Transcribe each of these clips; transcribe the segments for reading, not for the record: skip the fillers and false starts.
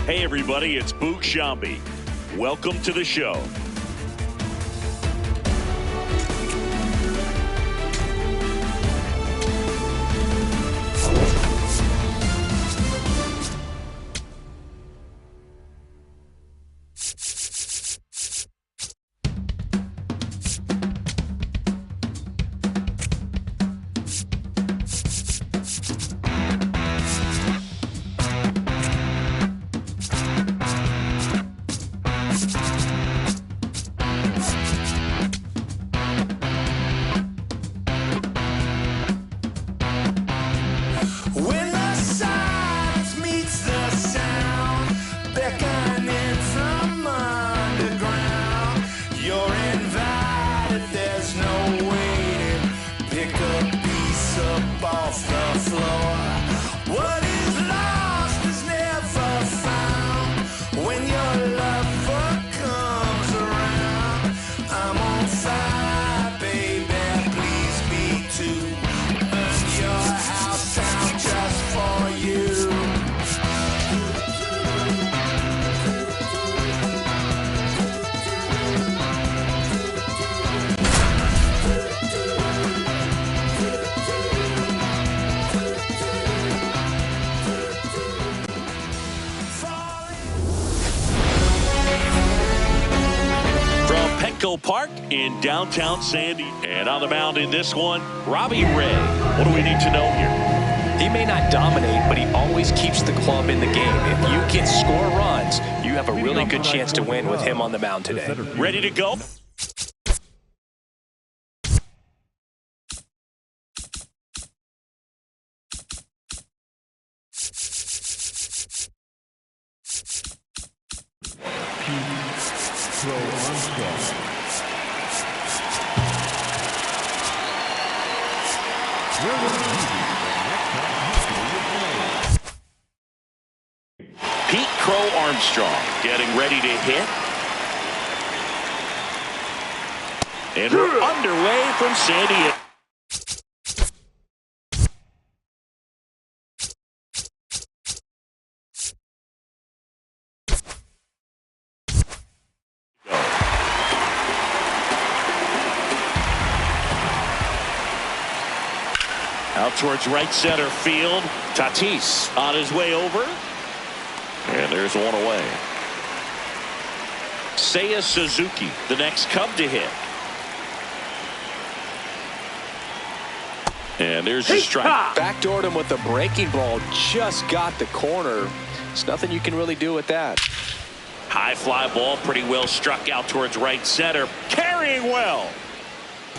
Hey everybody, it's Mlb. Welcome to the show. Park in downtown Sandy. And on the mound in this one, Robbie Ray. What do we need to know here? He may not dominate, but he always keeps the club in the game. If you can score runs, you have a really good chance to win with him on the mound today. Ready to go? Pete Crow Armstrong getting ready to hit. And we're underway from San Diego. Out towards right center field. Tatis on his way over. And there's one away. Seiya Suzuki, the next Cub to hit. And there's a strike. Backdoored him with the breaking ball. Just got the corner. There's nothing you can really do with that. High fly ball, pretty well struck out towards right center. Carrying well.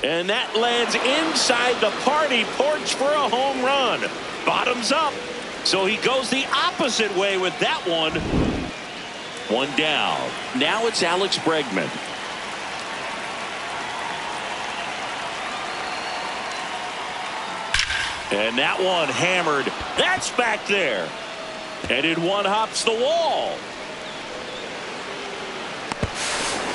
And that lands inside the party porch for a home run. Bottoms up. So he goes the opposite way with that one. One down. Now it's Alex Bregman. And that one hammered. That's back there. And in one hops the wall.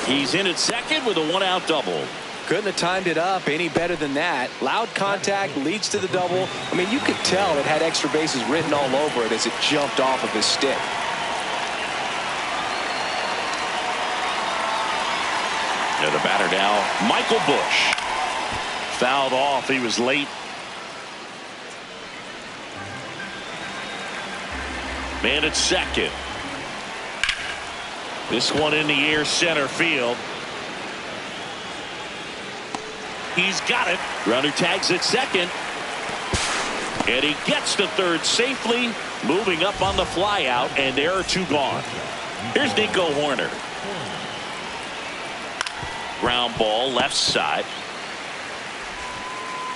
He's in at second with a one-out double. Couldn't have timed it up any better than that. Loud contact leads to the double. I mean, you could tell it had extra bases written all over it as it jumped off of his stick. And the batter now, Michael Busch. Fouled off. He was late. Man at second. This one in the air, center field. He's got it. Runner tags at second. And he gets to third safely, moving up on the fly out, and there are two gone. Here's Nico Horner. Ground ball, left side.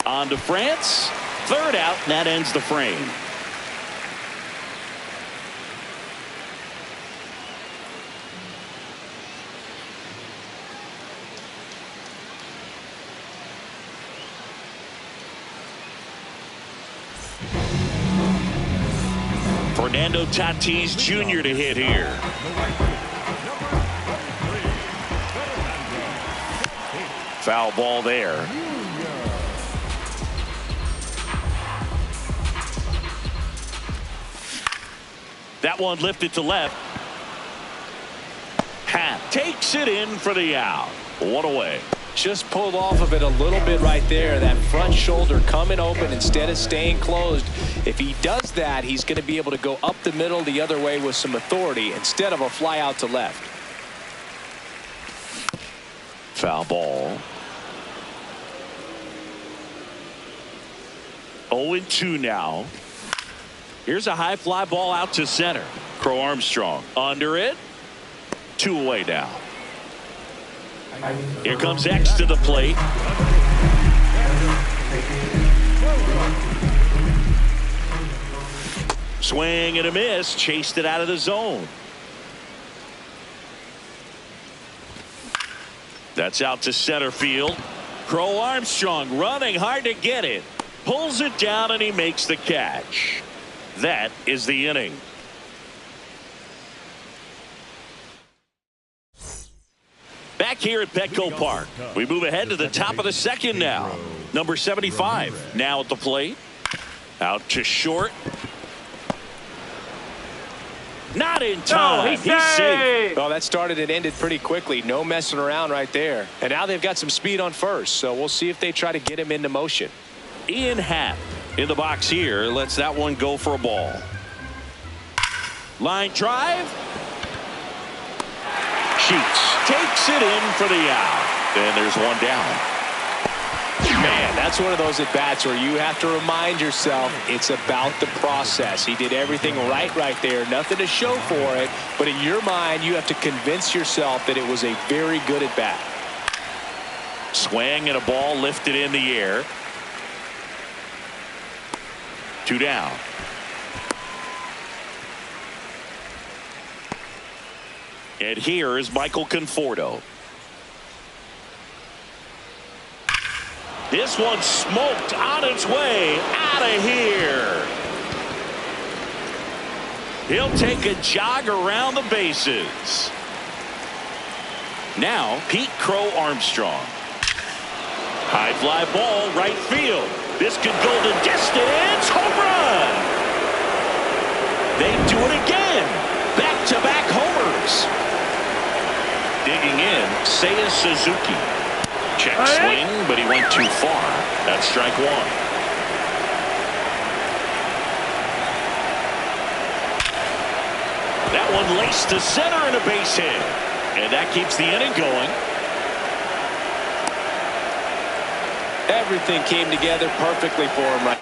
On to France. Third out, and that ends the frame. Fernando Tatis Jr. to hit here. Foul ball there. That one lifted to left. Takes it in for the out. One away. Just pulled off of it a little bit right there. That front shoulder coming open instead of staying closed. If he does that, he's going to be able to go up the middle the other way with some authority instead of a fly out to left. Foul ball. 0-2 now. Here's a high fly ball out to center. Crow Armstrong under it. 2 away now. Here comes X to the plate. Swing and a miss. Chased it out of the zone. That's out to center field. Crow Armstrong running hard to get it. Pulls it down and he makes the catch. That is the inning. Back here at Petco Park, we move ahead to the top of the second now. Number 75 now at the plate. Out to short. Not in time. He's safe. Well, that started and ended pretty quickly. No messing around right there. And now they've got some speed on first, so we'll see if they try to get him into motion. Ian Happ in the box here. Lets that one go for a ball. Line drive. Sheets takes it in for the out. And there's one down. Man, that's one of those at-bats where you have to remind yourself it's about the process. He did everything right there. Nothing to show for it. But in your mind, you have to convince yourself that it was a very good at-bat. Swing and a ball lifted in the air. 2 down. And here is Michael Conforto. This one smoked on its way out of here. He'll take a jog around the bases. Now Pete Crow Armstrong. High fly ball right field. This could go the distance. Home run. They do it again. Back-to-back homers. Digging in, Seiya Suzuki. Check swing, but he went too far. That's strike one. That one laced to center and a base hit. And that keeps the inning going. Everything came together perfectly for him right.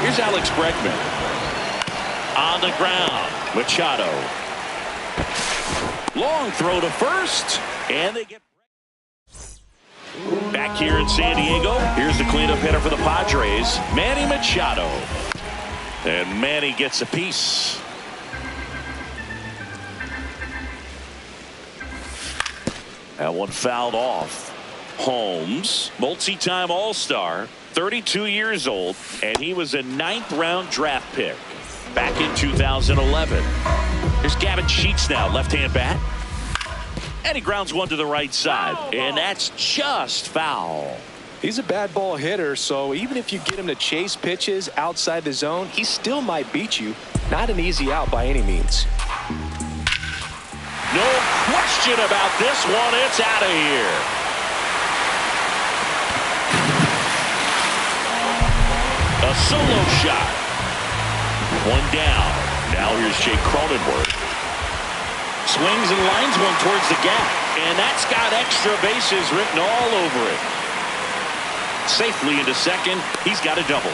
Here's Alex Bregman. On the ground, Machado. Long throw to first, and they get back here in San Diego. Here's the cleanup hitter for the Padres, Manny Machado. And Manny gets a piece. That one fouled off. Holmes, multi-time All-Star, 32 years old, and he was a 9th-round draft pick back in 2011. Here's Gavin Sheets now, left-hand bat. And he grounds one to the right side, and that's just foul. He's a bad ball hitter, so even if you get him to chase pitches outside the zone, he still might beat you. Not an easy out by any means. No question about this one. It's out of here. A solo shot. One down. Now here's Jake Cronenworth. Swings and lines one towards the gap. And that's got extra bases written all over it. Safely into second. He's got a double.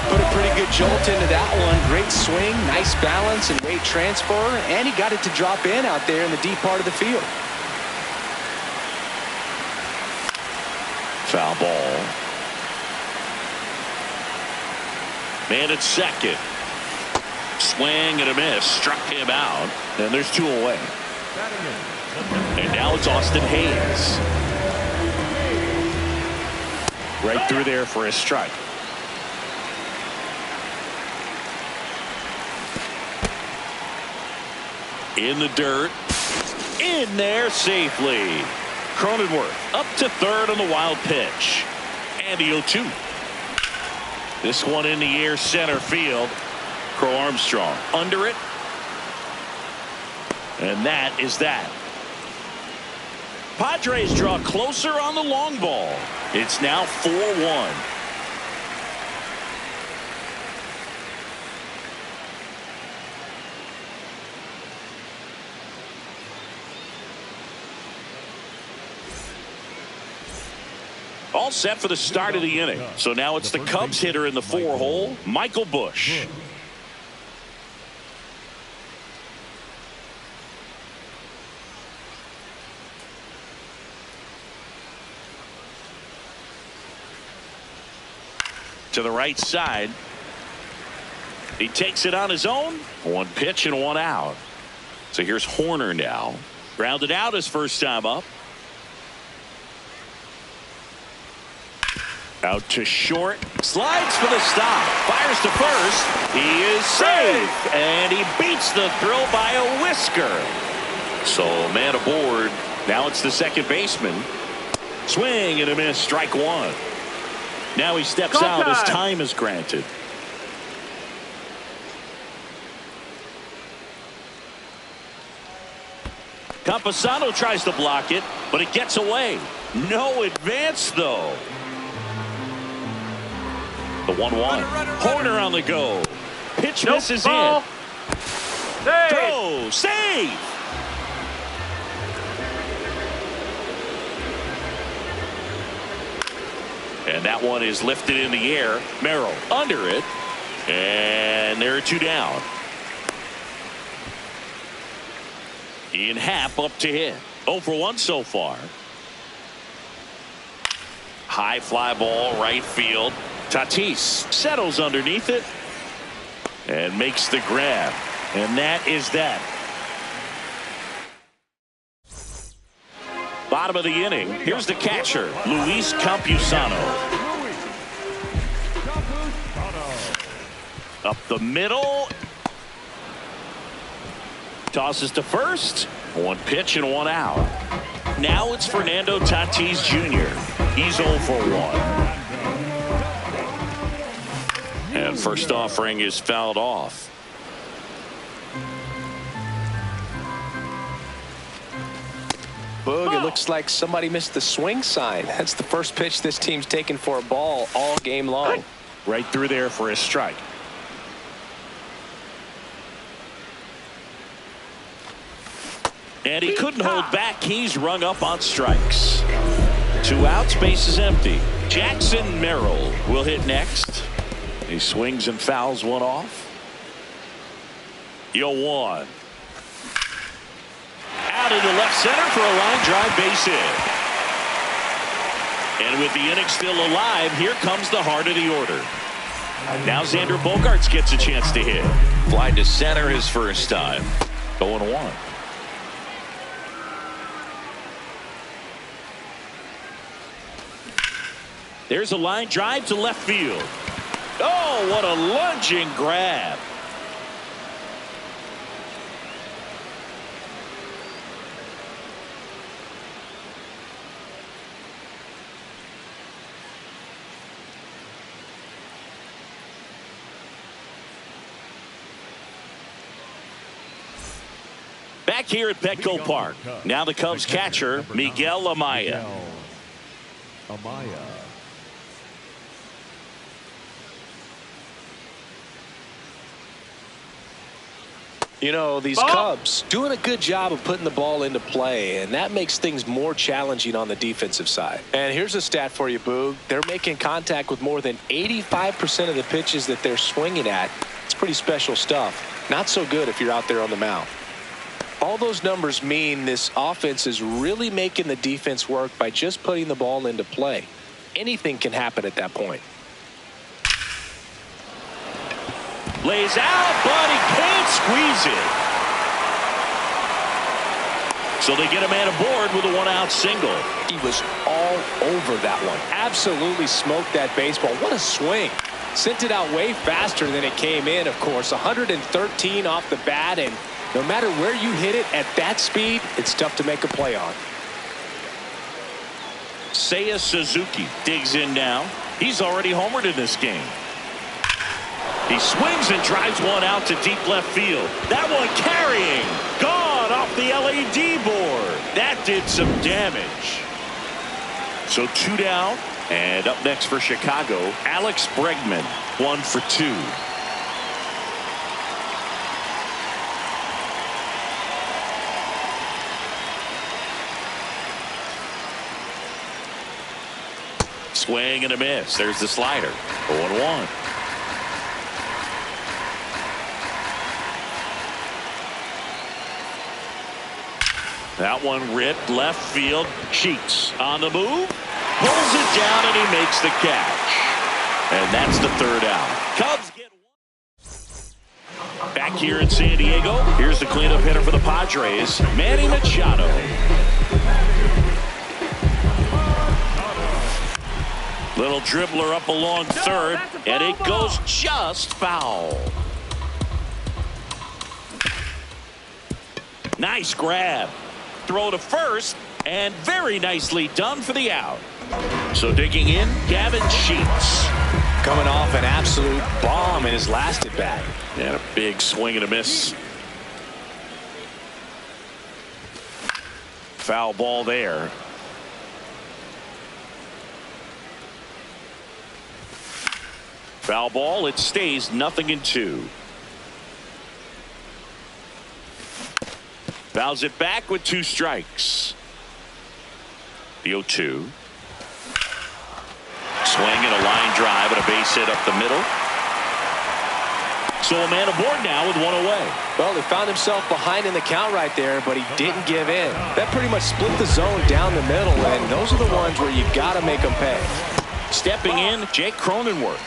Put a pretty good jolt into that one. Great swing, nice balance, and great transfer. And he got it to drop in out there in the deep part of the field. Foul ball. Man at second. Swing and a miss. Struck him out. And there's 2 away. And now it's Austin Hayes. Right through there for a strike. In the dirt. In there safely. Cronenworth up to third on the wild pitch. And the 0-2. This one in the air center field. Crow Armstrong under it. And that is that. Padres draw closer on the long ball. It's now 4-1. All set for the start of the inning. So now it's the Cubs hitter in the 4-hole, Michael Busch. To the right side. He takes it on his own. One pitch and one out. So here's Horner now. Grounded out his first time up. Out to short. Slides for the stop. Fires to first. He is safe. And he beats the throw by a whisker. So man aboard. Now it's the second baseman. Swing and a miss. Strike one. Now he steps out as time is granted. Campusano tries to block it, but it gets away. No advance, though. The 1-1. Horner on the go. Pitch misses in. Throw. Save. And that one is lifted in the air. Merrill under it. And there are two down. Ian Happ up to hit. 0 for 1 so far. High fly ball right field. Tatis settles underneath it. And makes the grab. And that is that. Bottom of the inning. Here's the catcher, Luis Campusano. Up the middle. Tosses to first. One pitch and one out. Now it's Fernando Tatis Jr. He's 0 for 1. And first offering is fouled off. Boog, it looks like somebody missed the swing sign. That's the first pitch this team's taken for a ball all game long. Right through there for a strike. And he couldn't hold back. He's rung up on strikes. 2 outs, base is empty. Jackson Merrill will hit next. He swings and fouls one off. 0-1. Out into left center for a line drive base hit. And with the inning still alive, here comes the heart of the order. Now Xander Bogaerts gets a chance to hit. Fly to center his first time. 0-1. There's a line drive to left field. Oh, what a lunging grab. Back here at Petco Park. Now the Cubs catcher, Miguel Amaya. You know, these Cubs doing a good job of putting the ball into play, and that makes things more challenging on the defensive side. And here's a stat for you, Boog. They're making contact with more than 85% of the pitches that they're swinging at. It's pretty special stuff. Not so good if you're out there on the mound. All those numbers mean this offense is really making the defense work by just putting the ball into play. Anything can happen at that point. Lays out, but he can't squeeze it. So they get a man aboard with a 1-out single. He was all over that one. Absolutely smoked that baseball. What a swing. Sent it out way faster than it came in, of course. 113 off the bat, and No matter where you hit it at that speed, it's tough to make a play on. Seiya Suzuki digs in now. He's already homered in this game. He swings and drives one out to deep left field. That one carrying. Gone off the LED board. That did some damage. So 2 down. And up next for Chicago, Alex Bregman, 1 for 2. Swing and a miss. There's the slider. 0-1. That one ripped left field. Sheets on the move. Pulls it down and he makes the catch. And that's the 3rd out. Cubs get one. Back here in San Diego. Here's the cleanup hitter for the Padres, Manny Machado. Little dribbler up along third, and it goes just foul. Nice grab. Throw to first, and very nicely done for the out. So digging in, Gavin Sheets. Coming off an absolute bomb in his last at bat. And a big swing and a miss. Foul ball there. Foul ball, it stays 0-2. Fouls it back with 2 strikes. The 0-2. Swing and a line drive and a base hit up the middle. So a man aboard now with 1 away. Well, he found himself behind in the count right there, but he didn't give in. That pretty much split the zone down the middle, and those are the ones where you got to make them pay. Stepping in, Jake Cronenworth.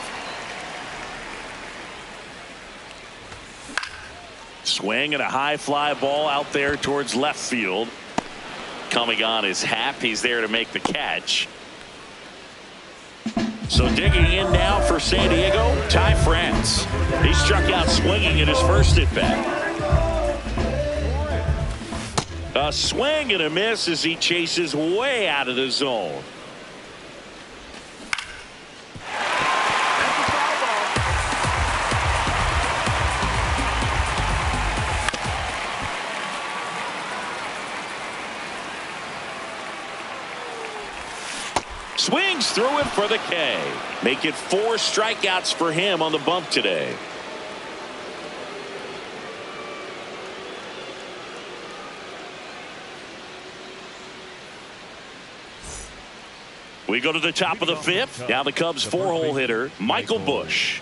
Swing and a high fly ball out there towards left field. Coming on his hap. He's there to make the catch. So digging in now for San Diego, Ty France. He struck out swinging in his first at bat. A swing and a miss as he chases way out of the zone. Swings through it for the K. Make it 4 strikeouts for him on the bump today. We go to the top of the 5th. Now the Cubs 4-hole hitter, Michael Busch.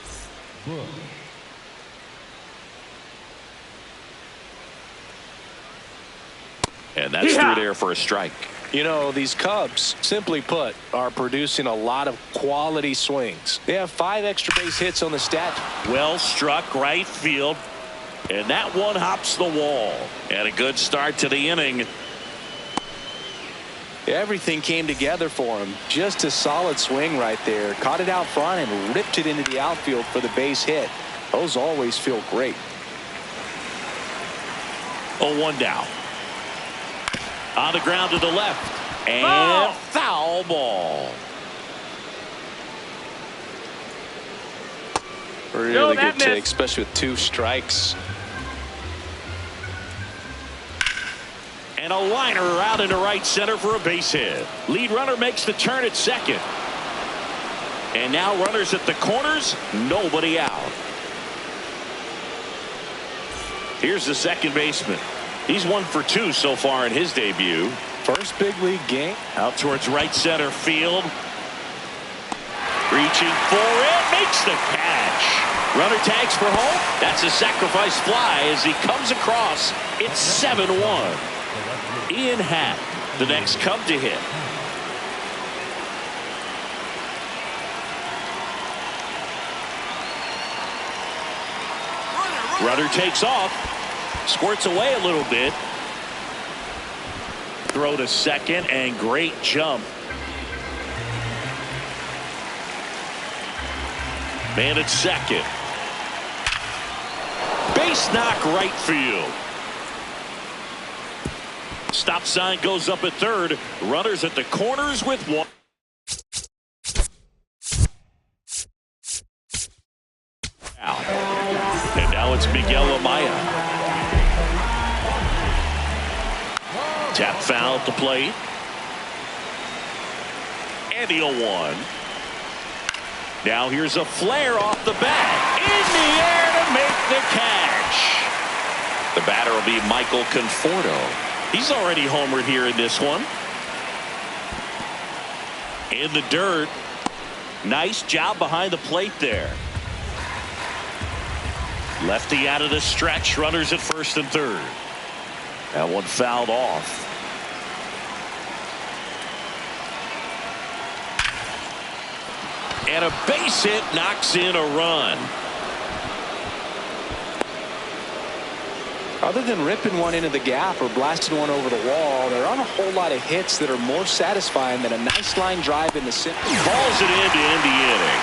And that's through there for a strike. You know, these Cubs, simply put, are producing a lot of quality swings. They have 5 extra base hits on the stat. Well struck right field. And that one hops the wall. And a good start to the inning. Everything came together for him. Just a solid swing right there. Caught it out front and ripped it into the outfield for the base hit. Those always feel great. 0-1 down. On the ground to the left. And foul ball. Really good take, especially with 2 strikes. And a liner out into right center for a base hit. Lead runner makes the turn at second. And now runners at the corners. Nobody out. Here's the second baseman. He's 1 for 2 so far in his debut. First big league game. Out towards right center field. Reaching for it. Makes the catch. Runner tags for home. That's a sacrifice fly as he comes across. It's 7-1. Ian Happ, the next Cub to hit. Runner takes off. Squirts away a little bit. Throw to second and great jump. Man at second. Base knock right field. Stop sign goes up at third. Runners at the corners with one. And now it's Miguel Amaya. Tap foul at the plate. And the 0-1. Now here's a flare off the bat. In the air to make the catch. The batter will be Michael Conforto. He's already homered here in this one. In the dirt. Nice job behind the plate there. Lefty out of the stretch. Runners at first and third. That one fouled off. And a base hit knocks in a run. Other than ripping one into the gap or blasting one over the wall, there aren't a whole lot of hits that are more satisfying than a nice line drive in the center. Balls it in to end the inning.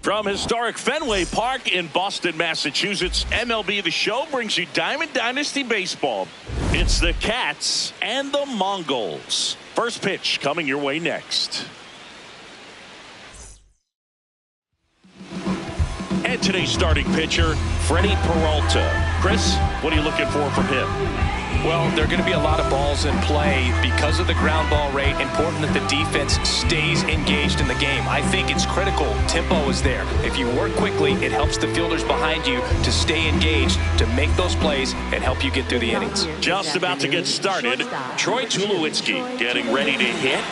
From historic Fenway Park in Boston, Massachusetts, MLB The Show brings you Diamond Dynasty Baseball. It's the Cats and the Mongols. First pitch coming your way next. And today's starting pitcher, Freddie Peralta. Chris, what are you looking for from him? Well, there are going to be a lot of balls in play because of the ground ball rate. Important that the defense stays engaged in the game. I think it's critical. Tempo is there. If you work quickly, it helps the fielders behind you to stay engaged, to make those plays, and help you get through the innings. Just about to get started. Troy Tulowitzki getting ready to hit.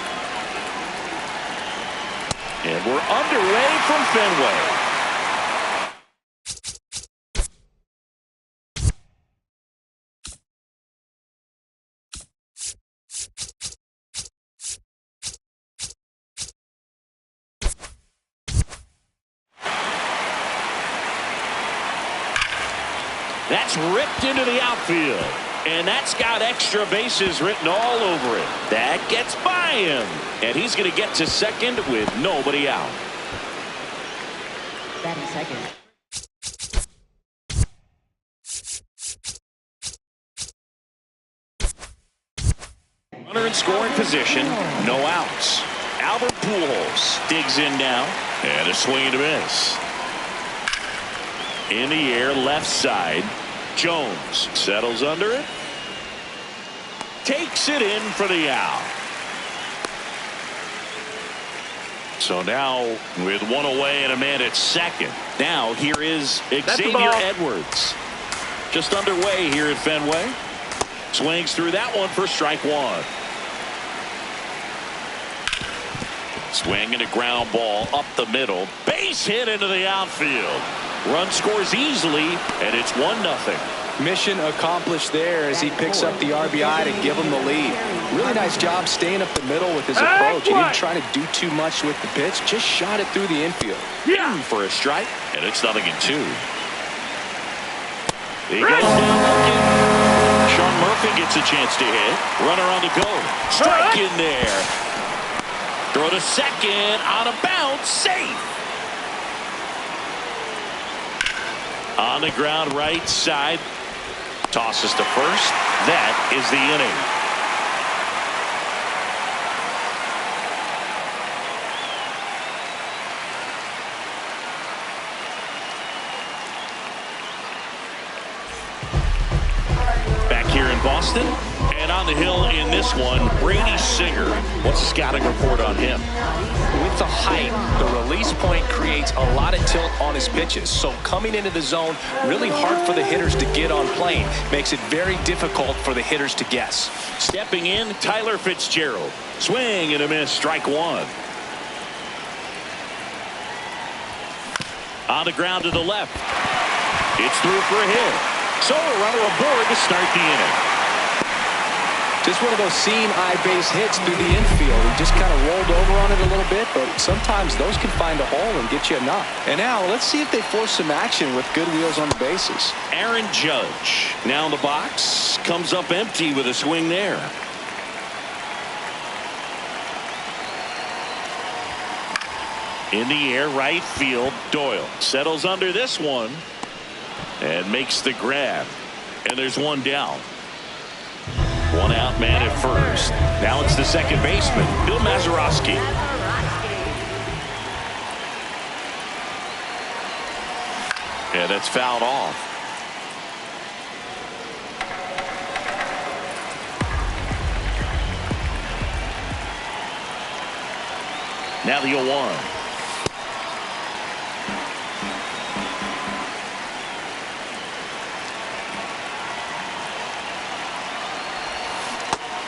And we're underway from Fenway. That's ripped into the outfield. And that's got extra bases written all over it. That gets by him. And he's going to get to second with nobody out. Batting second. scoring position, no outs. Albert Pujols digs in now, and a swing and a miss. In the air, left side. Jones settles under it. Takes it in for the out. So now with one away and a man at second. Now here is Xavier Edwards. Just underway here at Fenway. Swings through that one for strike one. Swing and a ground ball up the middle. Base hit into the outfield. Run scores easily, and it's 1-0. Mission accomplished there as he picks up the RBI to give him the lead. Really nice job staying up the middle with his approach. He didn't try to do too much with the pitch, just shot it through the infield. Yeah, for a strike, and it's 0-2. He goes down looking. Sean Murphy gets a chance to hit. Runner on the go. Strike in there. Throw to second on a bounce. Safe. On the ground, right side. Tosses to first. That is the inning. Back here in Boston. And on the hill in this one, Brady Singer. What's the scouting report on him? With the height, the release point creates a lot of tilt on his pitches. So coming into the zone, really hard for the hitters to get on plane. Makes it very difficult for the hitters to guess. Stepping in, Tyler Fitzgerald. Swing and a miss, strike one. On the ground to the left. It's through for a hit. So a runner aboard to start the inning. Just one of those seeing eye base hits through the infield. He just kind of rolled over on it a little bit, but sometimes those can find a hole and get you a knock. And now let's see if they force some action with good wheels on the bases. Aaron Judge now in the box, comes up empty with a swing there. In the air, right field, Doyle settles under this one and makes the grab. And there's one down. One out, man at first. Now it's the second baseman, Bill Mazeroski. Yeah, that's fouled off. Now the 0-1.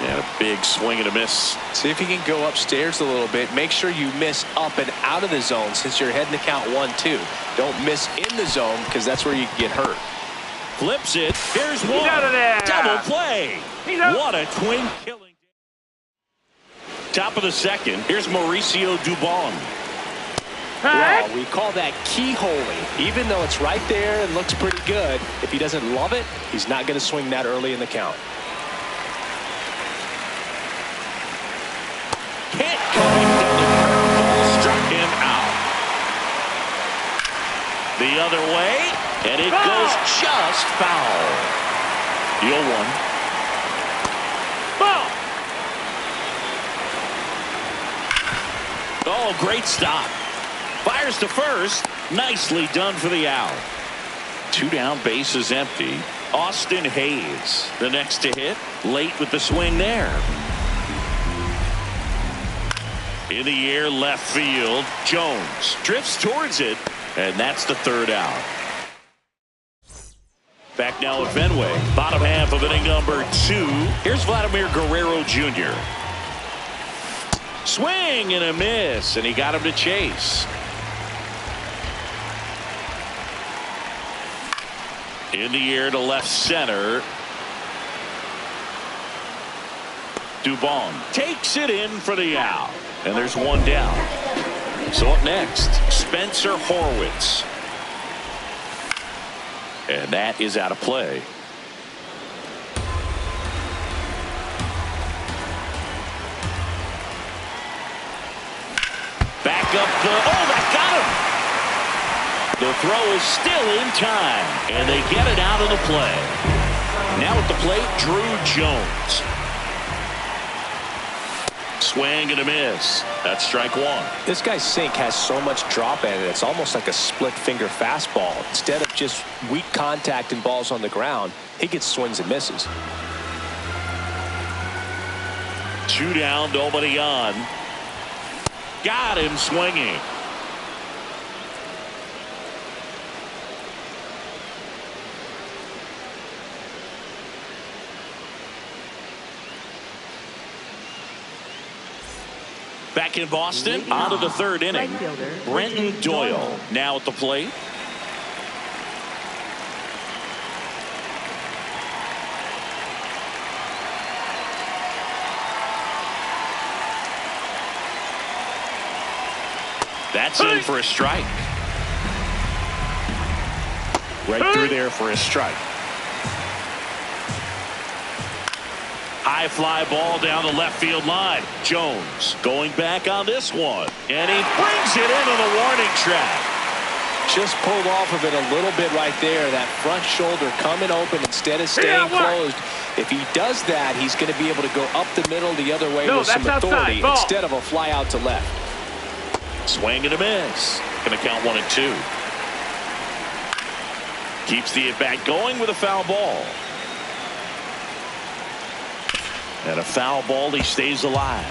And a big swing and a miss. See if you can go upstairs a little bit. Make sure you miss up and out of the zone since you're heading to count 1-2. Don't miss in the zone because that's where you can get hurt. Flips it. Here's one. Double play. What a twin killing. Top of the second. Here's Mauricio Dubon. Well, we call that keyholing. Even though it's right there and looks pretty good, if he doesn't love it, he's not going to swing that early in the count. Can't connect on the curveball, struck him out. The other way, and it goes just foul. The 0-1. Ball. Oh, great stop. Fires to first. Nicely done for the out. Two down, bases empty. Austin Hayes, the next to hit. Late with the swing there. In the air, left field. Jones drifts towards it, and that's the third out. Back now at Fenway. Bottom half of inning number 2. Here's Vladimir Guerrero Jr. Swing and a miss, and he got him to chase. In the air to left center. Dubon takes it in for the out. And there's one down. So up next, Spencer Horwitz. And that is out of play. Back up the, oh, that got him. The throw is still in time, and they get it out of the play. Now at the plate, Drew Jones. Swing and a miss. That's strike one. This guy's sink has so much drop in it. It's almost like a split finger fastball. Instead of just weak contact and balls on the ground, he gets swings and misses. 2 down, nobody on. Got him swinging. Back in Boston, out of the third inning, Brenton Doyle now at the plate. That's in for a strike. Right through there for a strike. High fly ball down the left field line. Jones going back on this one. And he brings it into the warning track. Just pulled off of it a little bit right there. That front shoulder coming open instead of staying closed. If he does that, he's going to be able to go up the middle the other way with some authority instead of a fly out to left. Swing and a miss. Going to count 1-2. Keeps the at-bat going with a foul ball. And a foul ball, he stays alive.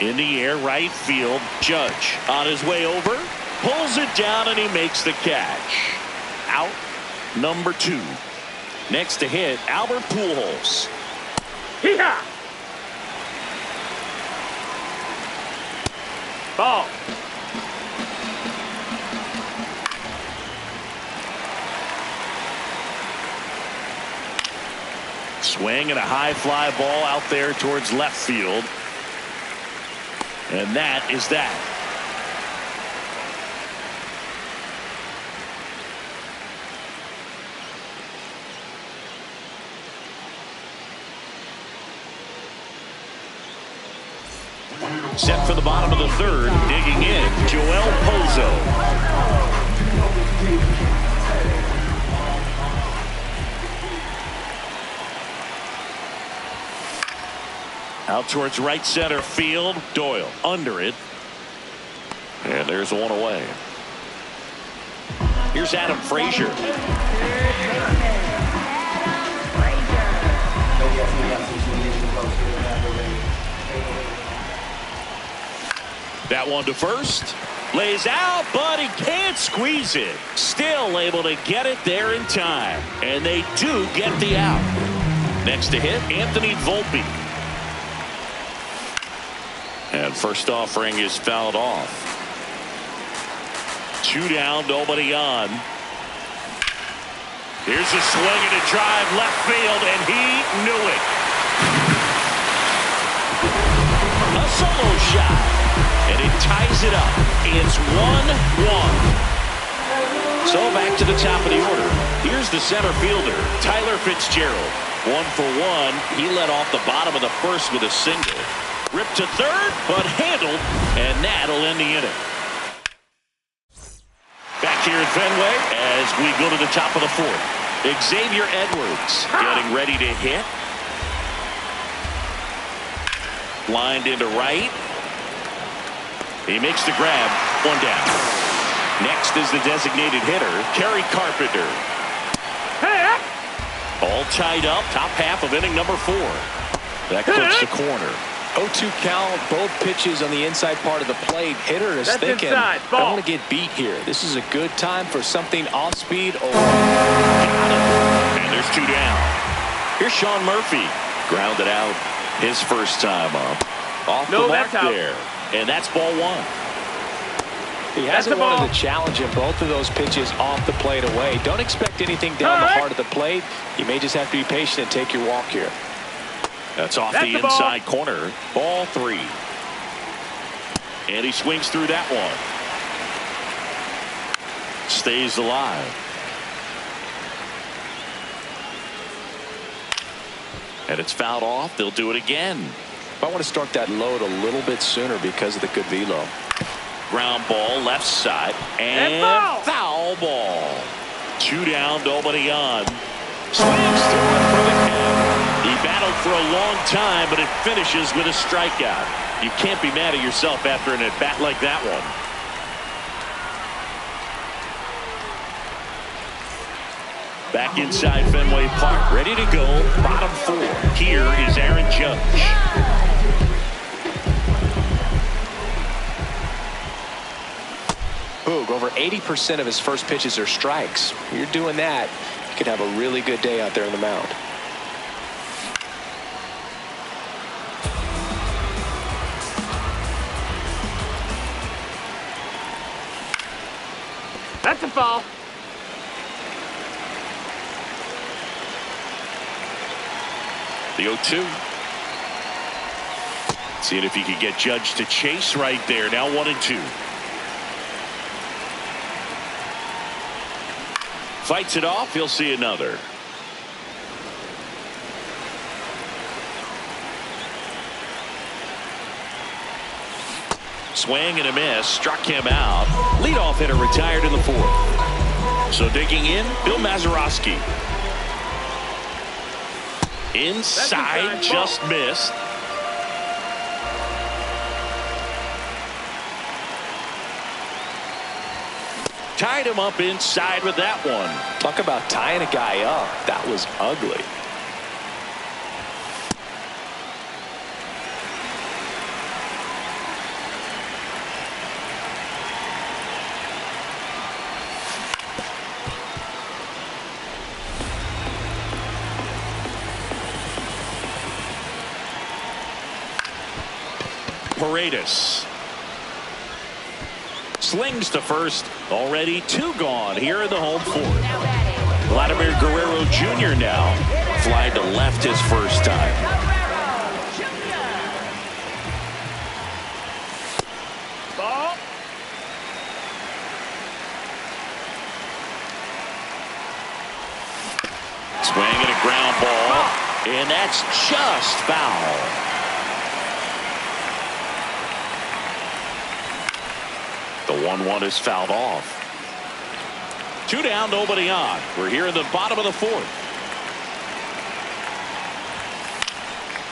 In the air, right field. Judge on his way over. Pulls it down and he makes the catch. Out number 2. Next to hit, Albert Pujols. Hee-haw! Ball. Swing and a high fly ball out there towards left field. And that is that. Set for the bottom of the third, digging in, Joel Pozo. Out towards right center field. Doyle under it. And there's one away. Here's Adam Frazier. That one to first. Lays out, but he can't squeeze it. Still able to get it there in time. And they do get the out. Next to hit, Anthony Volpe. And first offering is fouled off. 2 down, nobody on. Here's a swing and a drive left field, and he knew it. A solo shot, and it ties it up. It's 1-1. So back to the top of the order. Here's the center fielder, Tyler Fitzgerald. 1 for 1. He led off the bottom of the first with a single. Ripped to third, but handled, and that'll end the inning. Back here at Fenway as we go to the top of the fourth. Xavier Edwards getting ready to hit. Lined into right. He makes the grab. 1 down. Next is the designated hitter, Kerry Carpenter. All tied up, top half of inning number 4. That clips the corner. 0-2 count, both pitches on the inside part of the plate. Hitter is thinking, I don't want to get beat here. This is a good time for something off speed. Or and there's 2 down. Here's Sean Murphy. Grounded out his first time up. Off the mark there. And that's ball 1. He hasn't wanted to challenge him both of those pitches off the plate away. Don't expect anything down the heart of the plate. You may just have to be patient and take your walk here. That's off the inside corner. Ball 3. And he swings through that one. Stays alive. And it's fouled off. They'll do it again. I want to start that load a little bit sooner because of the good velo. Ground ball left side. And foul ball. 2 down, nobody on. Swings through it for the count. He battled for a long time, but it finishes with a strikeout. You can't be mad at yourself after an at-bat like that one. Back inside Fenway Park, ready to go. Bottom four. Here is Aaron Judge. Boog, over 80% of his first pitches are strikes. When you're doing that, you could have a really good day out there on the mound. That's a foul. The 0-2. Seeing if he could get Judge to chase right there. Now 1-2. Fights it off. He'll see another. Swing and a miss. Struck him out. Leadoff hitter retired in the fourth. So digging in, Bill Mazeroski. Inside, just missed. Tied him up inside with that one. Talk about tying a guy up. That was ugly. Paredes slings to first. Already 2 gone here in the home fourth. Vladimir Guerrero Jr. now flying to left his first time. Ball. Swing and a ground ball, and that's just foul. The 1-1 is fouled off. 2 down, nobody on. We're here in the bottom of the fourth.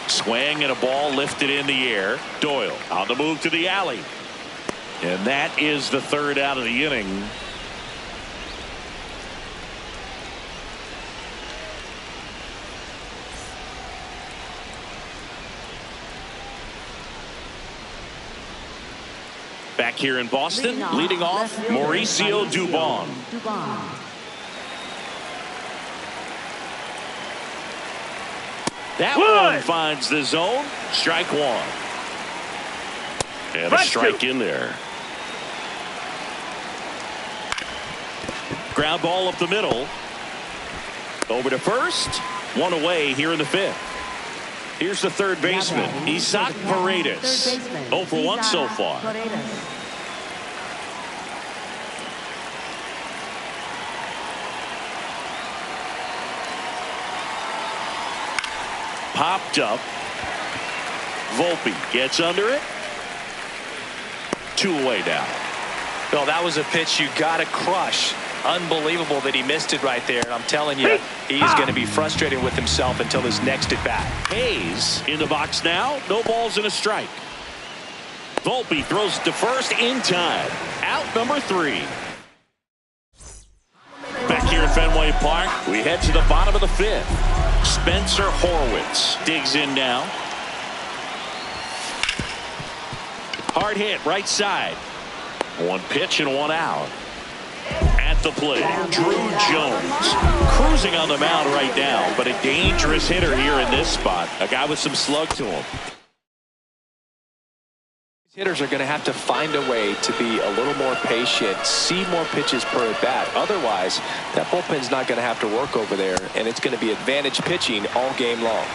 Swing and a ball lifted in the air. Doyle on the move to the alley. And that is the 3rd out of the inning. Back here in Boston, leading off, Mauricio Dubon. That one finds the zone. Strike 1. And a strike in there. Ground ball up the middle. Over to first. 1 away here in the 5th. Here's the third baseman, Isaac Paredes. 0 for 1 so far. Popped up. Volpe gets under it. 2 away now. Well, that was a pitch you got to crush. Unbelievable that he missed it right there. And I'm telling you, he's going to be frustrated with himself until his next at bat. Hayes in the box now. No balls and a strike. Volpe throws it to first in time. Out number 3. Back here at Fenway Park, we head to the bottom of the 5th. Spencer Horwitz digs in now. Hard hit right side. 1 pitch and 1 out. At the plate, Drew Jones cruising on the mound right now, but a dangerous hitter here in this spot. A guy with some slug to him. Hitters are going to have to find a way to be a little more patient, see more pitches per at bat. Otherwise, that bullpen's not going to have to work over there, and it's going to be advantage pitching all game long.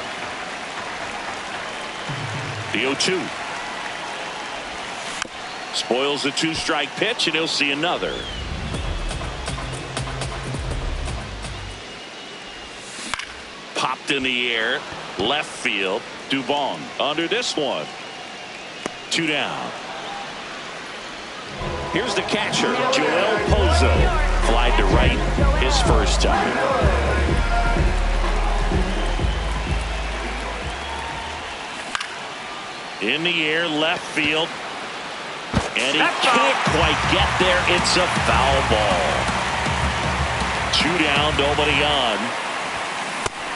The 0-2. Spoils the 2-strike pitch, and he'll see another. Popped in the air, left field. Dubon under this one. 2 down. Here's the catcher, Joel Pozo. Flied to right his first time. In the air, left field. And he can't quite get there. It's a foul ball. 2 down, nobody on.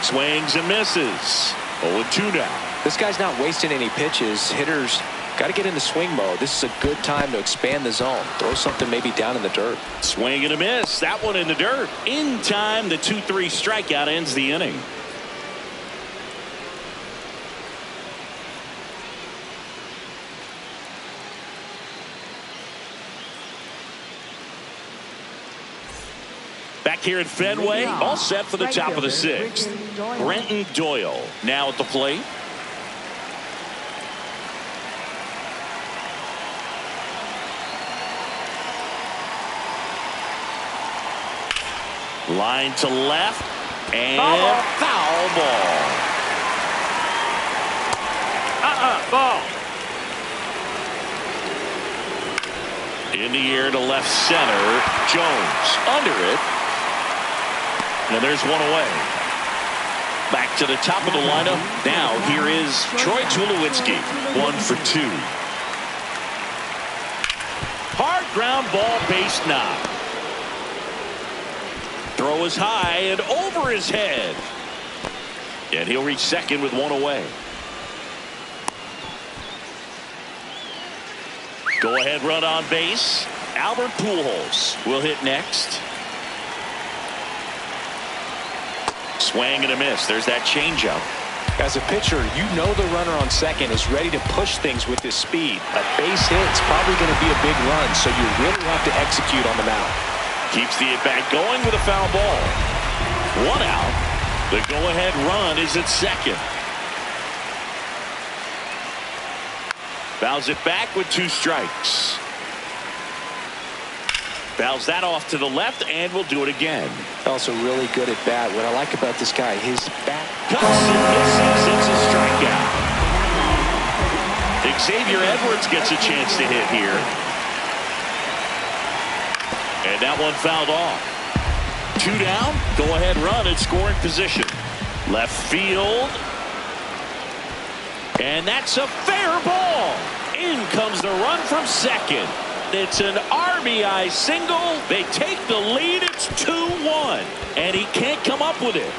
Swings and misses. 0-2 now. This guy's not wasting any pitches. Hitters got to get into swing mode. This is a good time to expand the zone. Throw something maybe down in the dirt. Swing and a miss. That one in the dirt. In time, the 2-3 strikeout ends the inning. Back here at Fenway, all set for the top of the 6th. Brenton Doyle now at the plate. Line to left and foul ball. Ball. In the air to left center. Jones under it. And there's one away. Back to the top of the lineup. Now here is Troy Tulowitzki. 1 for 2. Hard ground ball, base knock. Throw is high and over his head. And he'll reach second with 1 away. Go ahead run on base. Albert Pujols will hit next. Swing and a miss. There's that changeup. As a pitcher, you know the runner on second is ready to push things with his speed. A base hit's probably going to be a big run, so you really have to execute on the mound. Keeps the at-bat going with a foul ball. 1 out. The go-ahead run is at second. Fouls it back with 2 strikes. Fouls that off to the left and will do it again. Also really good at bat. What I like about this guy, his bat Cuts and misses. It's a strikeout. Xavier Edwards gets a chance to hit here. And that one fouled off. 2 down. Go ahead run in scoring position. Left field. And that's a fair ball. In comes the run from second. It's an RBI single. They take the lead. It's 2-1. And he can't come up with it.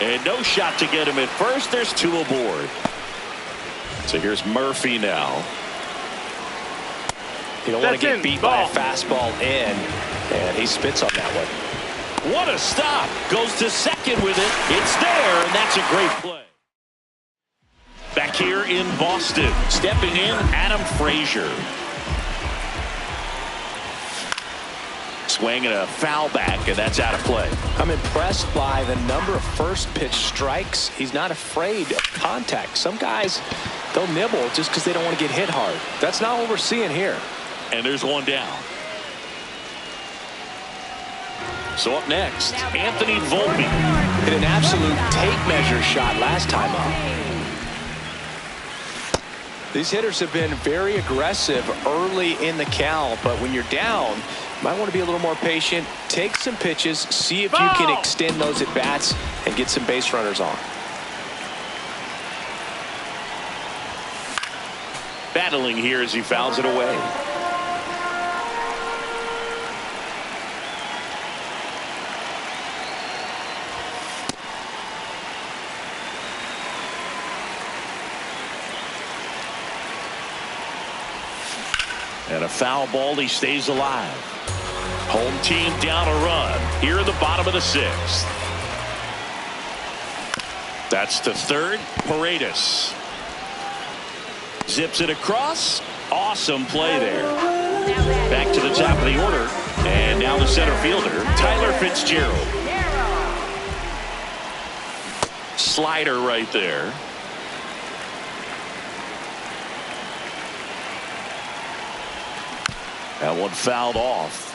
And no shot to get him at first. There's 2 aboard. So here's Murphy now. You don't want to get beat by a fastball in. And he spits on that one. What a stop. Goes to second with it. It's there, and that's a great play. Back here in Boston, stepping in, Adam Frazier. Swing and a foul back, and that's out of play. I'm impressed by the number of first pitch strikes. He's not afraid of contact. Some guys, they'll nibble just because they don't want to get hit hard. That's not what we're seeing here. And there's 1 down. So up next, Anthony Volpe. Hit an absolute tape measure shot last time up. These hitters have been very aggressive early in the count, but when you're down, you might want to be a little more patient. Take some pitches, see if you can extend those at bats and get some base runners on. Battling here as he fouls it away. And a foul ball, he stays alive. Home team down a run here in the bottom of the 6th. That's to third. Paredes zips it across. Awesome play there. Back to the top of the order. And now the center fielder, Tyler Fitzgerald. Slider right there. That one fouled off.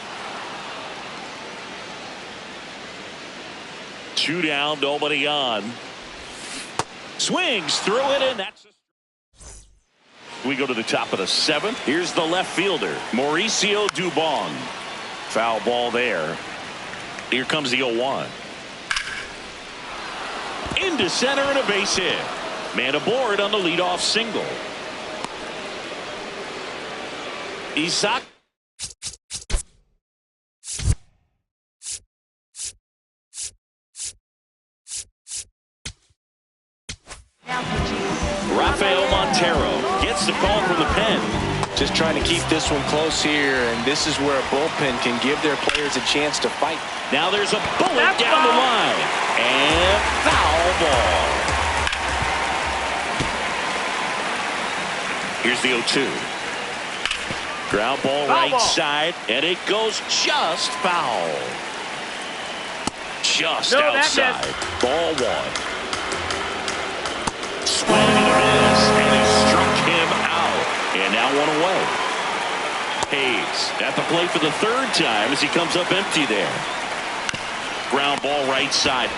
2 down, nobody on. Swings through it, and that's we go to the top of the 7th. Here's the left fielder, Mauricio Dubon. Foul ball there. Here comes the 0-1. Into center and a base hit. Man aboard on the leadoff single. Isak. Rafael Montero gets the call from the pen. Just trying to keep this one close here, and this is where a bullpen can give their players a chance to fight. Now there's a bullet down the line. And foul ball. Here's the 0-2. Ground ball right side, and it goes just foul. Just outside. Ball one. Swing and a miss, and he struck him out. And now one away. Hayes at the plate for the third time as he comes up empty there. Ground ball right side.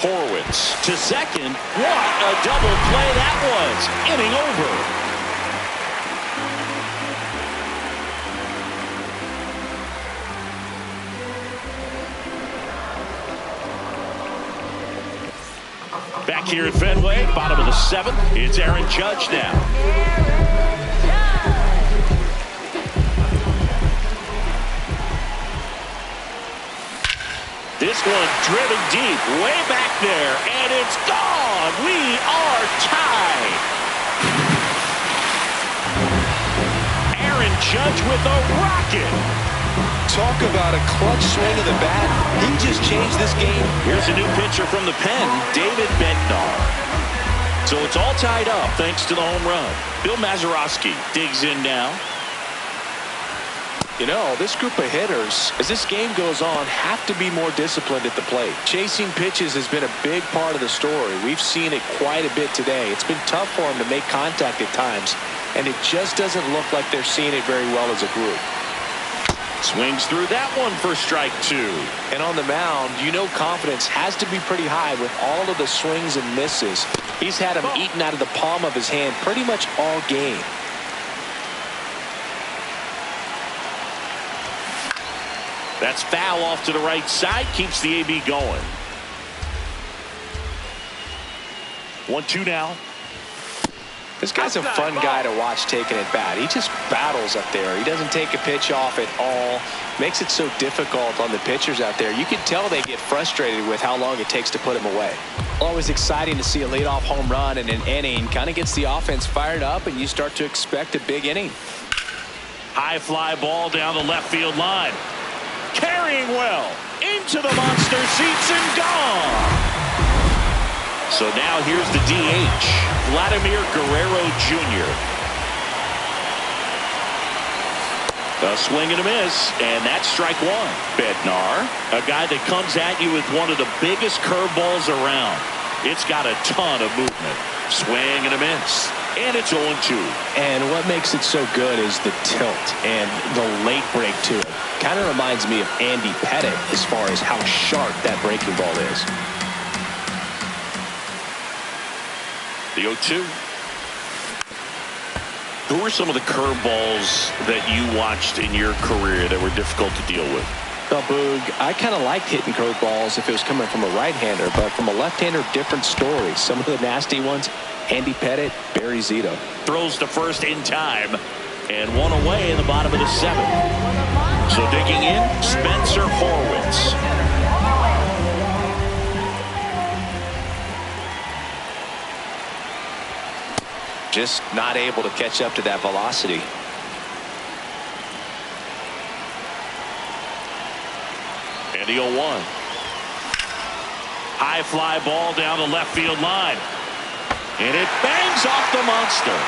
Horwitz to second. What a double play that was. Inning over. Back here at Fenway, bottom of the 7th, it's Aaron Judge now. This one driven deep, way back there, and it's gone. We are tied. Aaron Judge with a rocket. Talk about a clutch swing of the bat. He just changed this game. Here's a new pitcher from the pen, David Bednar. So it's all tied up thanks to the home run. Bill Mazeroski digs in now. You know, this group of hitters, as this game goes on, have to be more disciplined at the plate. Chasing pitches has been a big part of the story. We've seen it quite a bit today. It's been tough for them to make contact at times, and it just doesn't look like they're seeing it very well as a group. Swings through that one for strike 2. And on the mound, you know confidence has to be pretty high with all of the swings and misses. He's had them eaten out of the palm of his hand pretty much all game. That's foul off to the right side. Keeps the AB going. 1-2 now. This guy's a fun guy to watch taking at bat. He just battles up there. He doesn't take a pitch off at all. Makes it so difficult on the pitchers out there. You can tell they get frustrated with how long it takes to put him away. Always exciting to see a leadoff home run in an inning. Kind of gets the offense fired up, and you start to expect a big inning. High fly ball down the left field line. Carrying well into the monster seats and gone. So now here's the DH, Vladimir Guerrero Jr. A swing and a miss, and that's strike 1. Bednar, a guy that comes at you with one of the biggest curveballs around. It's got a ton of movement. Swing and a miss, and it's 0-2. And what makes it so good is the tilt and the late break to it. Kind of reminds me of Andy Pettitte as far as how sharp that breaking ball is. The 0-2. Who were some of the curveballs that you watched in your career that were difficult to deal with? Well, Boog, I kind of liked hitting curveballs if it was coming from a right-hander, but from a left-hander, different stories. Some of the nasty ones, Andy Pettitte, Barry Zito. Throws to first in time, and one away in the bottom of the 7th. So digging in, Spencer Horwitz. Just not able to catch up to that velocity. And the 0-1. High fly ball down the left field line. And it bangs off the monster.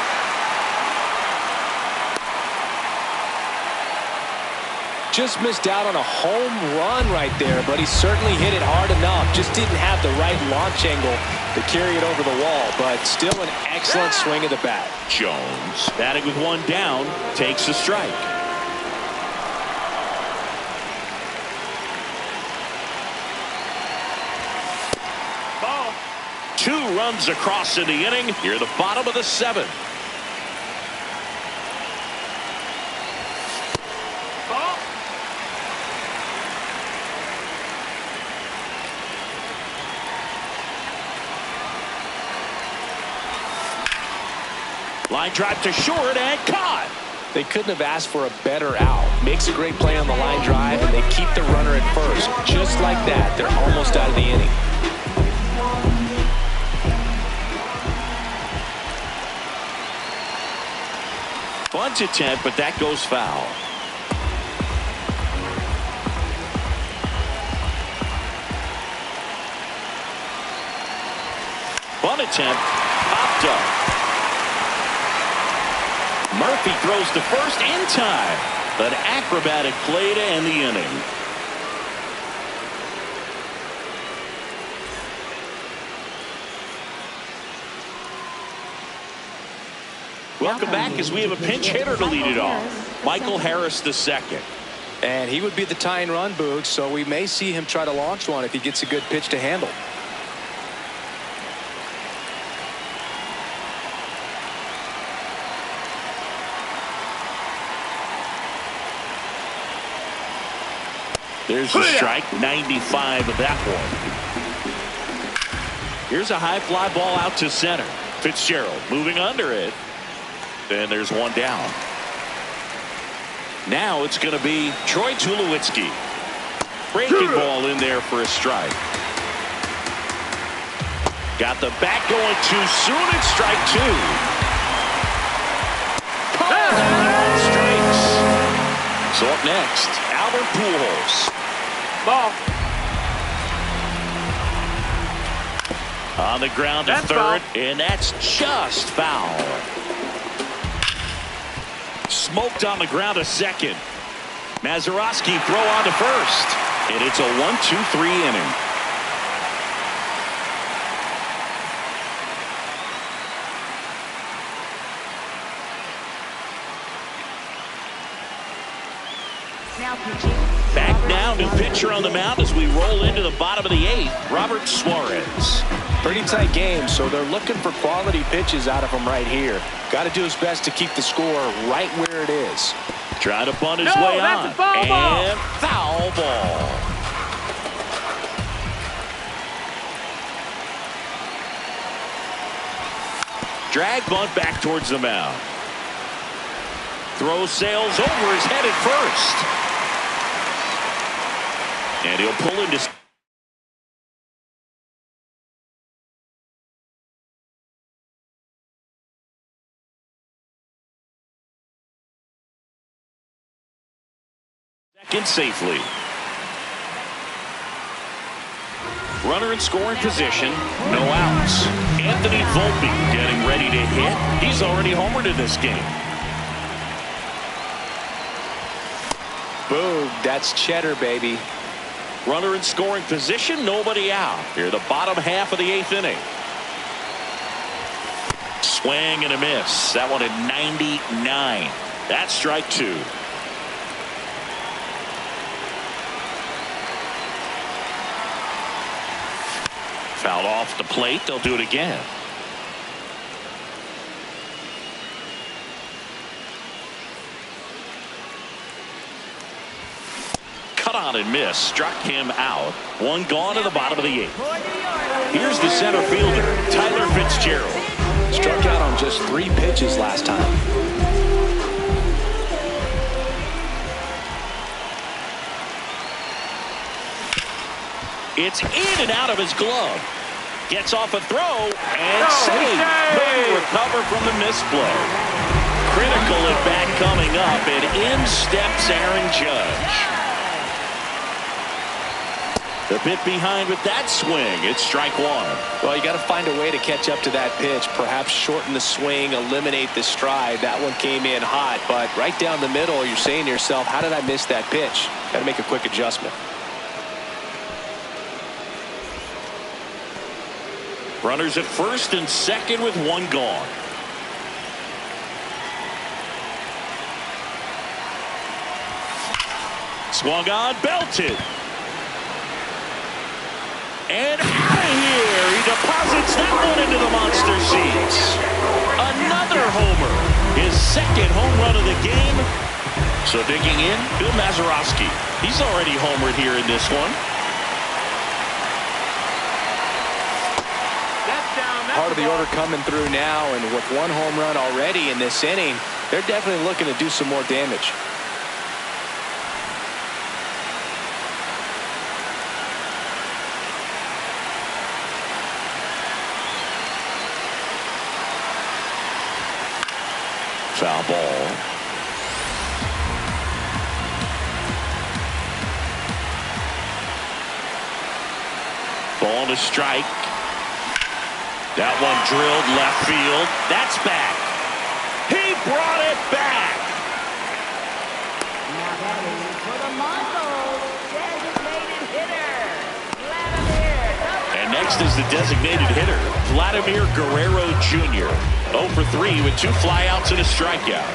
Just missed out on a home run right there, but he certainly hit it hard enough. Just didn't have the right launch angle to carry it over the wall, but still an excellent swing of the bat. Jones, batting with one down, takes a strike. Ball. 2 runs across in the inning. Here, the bottom of the 7th. Line drive to short and caught. They couldn't have asked for a better out. Makes a great play on the line drive, and they keep the runner at first. Just like that, they're almost out of the inning. Bunt attempt, but that goes foul. Bunt attempt, popped up. Murphy throws to first in time. An acrobatic play to end the inning. Welcome back as we have a pinch hitter to lead it off. Michael Harris II. And he would be the tying run, Boog, so we may see him try to launch one if he gets a good pitch to handle. There's the strike, 95 of that one. Here's a high fly ball out to center. Fitzgerald moving under it. And there's one down. Now it's going to be Troy Tulowitzki. Breaking ball in there for a strike. Got the bat going too soon. It's strike two. Strikes. So up next, Albert Pujols. Ball. On the ground to third, and that's just foul. Smoked on the ground to second. Mazeroski throw on to first, and it's a 1-2-3 inning. Back now, new pitcher on the mound as we roll into the bottom of the eighth, Robert Suarez. Pretty tight game, so they're looking for quality pitches out of him right here. Got to do his best to keep the score right where it is. Trying to bunt his way on. And foul ball. Drag bunt back towards the mound. Throw sails over his head at first. And he'll pull into second safely. Runner in scoring position, no outs. Anthony Volpe getting ready to hit. He's already homered in this game. Boom, that's cheddar, baby. Runner in scoring position, nobody out. Here, the bottom half of the eighth inning. Swing and a miss. That one at 99. That's strike two. Fouled off the plate. They'll do it again. Cut on and miss. Struck him out. One gone to the bottom of the eighth. Here's the center fielder, Tyler Fitzgerald. Struck out on just 3 pitches last time. It's in and out of his glove. Gets off a throw and saved. Couldn't recover from the misplay. Critical at bat coming up, and in steps Aaron Judge. The bit behind with that swing. It's strike one. Well, you got to find a way to catch up to that pitch. Perhaps shorten the swing, eliminate the stride. That one came in hot, but right down the middle, you're saying to yourself, how did I miss that pitch? Got to make a quick adjustment. Runners at first and second with one gone. Swung on, belted. And out of here. He deposits that one into the monster seats. Another homer. His second home run of the game. So digging in, Bill Mazeroski. He's already homered here in this one. That's down. part of the order coming through now, and with one home run already in this inning, they're definitely looking to do some more damage. Foul ball. Ball to strike. That one drilled left field. That's back. He brought it back. Now batting for the Mongols, designated hitter, Vladimir. And next is the designated hitter, Vladimir Guerrero Jr. 0 for 3 with 2 flyouts and a strikeout.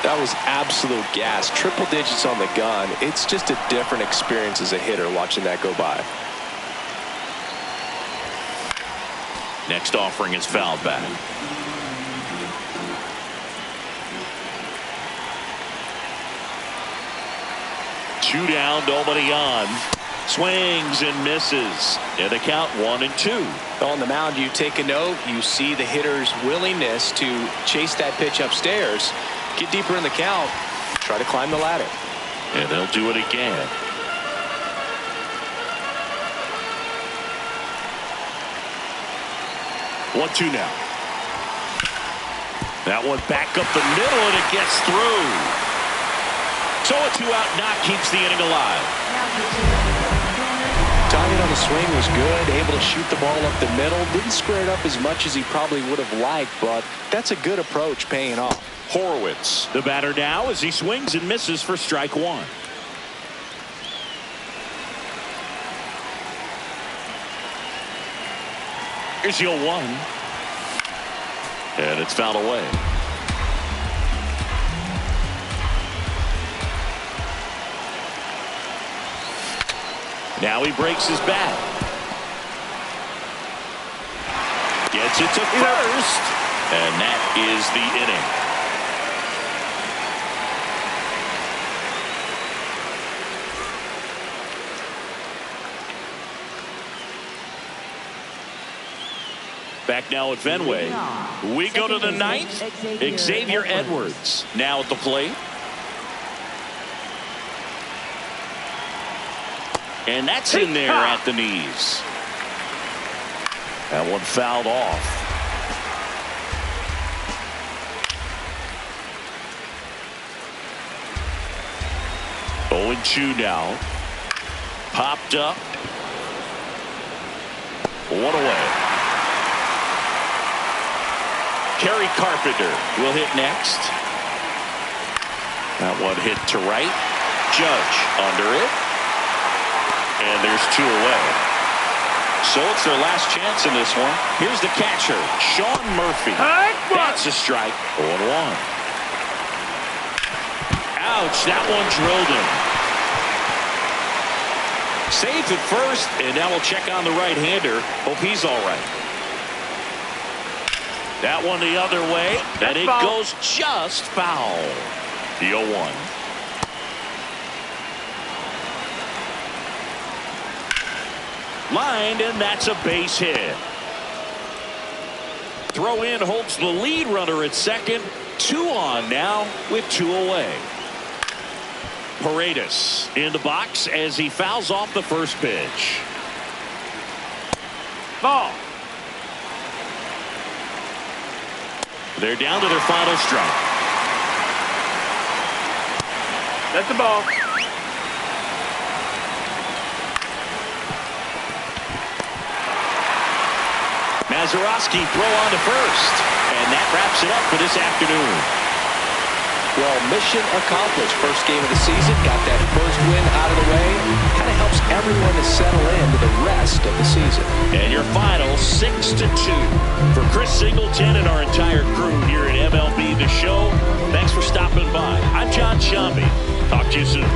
That was absolute gas. Triple digits on the gun. It's just a different experience as a hitter watching that go by. Next offering is fouled back. Two down, nobody on. Swings and misses. And the count 1-2. On the mound, you take a note. You see the hitter's willingness to chase that pitch upstairs. Get deeper in the count. Try to climb the ladder. And they'll do it again. One-two now. That one back up the middle, and it gets through. So a 2-out knock keeps the inning alive. Timing on the swing was good. Able to shoot the ball up the middle. Didn't square it up as much as he probably would have liked, but that's a good approach paying off. Horowitz, the batter now, as he swings and misses for strike one. Here's the 0-1. And it's fouled away. Now he breaks his bat. Gets it to first. And that is the inning. Back now at Fenway. We go to the ninth. Xavier Edwards now at the plate. And that's in there at the knees. That one fouled off. Oh, and 2 now. Popped up. One away. Kerry Carpenter will hit next. That one hit to right. Judge under it. And there's 2 away. So it's their last chance in this one. Here's the catcher, Sean Murphy. That's a strike. 0-1. Ouch, that one drilled him. Safe at first, and now we'll check on the right-hander. Hope he's all right. That one the other way, and it goes just foul. The 0-1. Lined, and that's a base hit. Throw in holds the lead runner at second. 2 on now with 2 away. Paredes in the box as he fouls off the first pitch. Ball. They're down to their final strike. That's the ball. Mazeroski throw on to first. And that wraps it up for this afternoon. Well, mission accomplished. First game of the season. Got that first win out of the way. Kind of helps everyone to settle into the rest of the season. And your final 6-2. For Chris Singleton and our entire crew here at MLB The Show, thanks for stopping by. I'm John Shambi. Talk to you soon.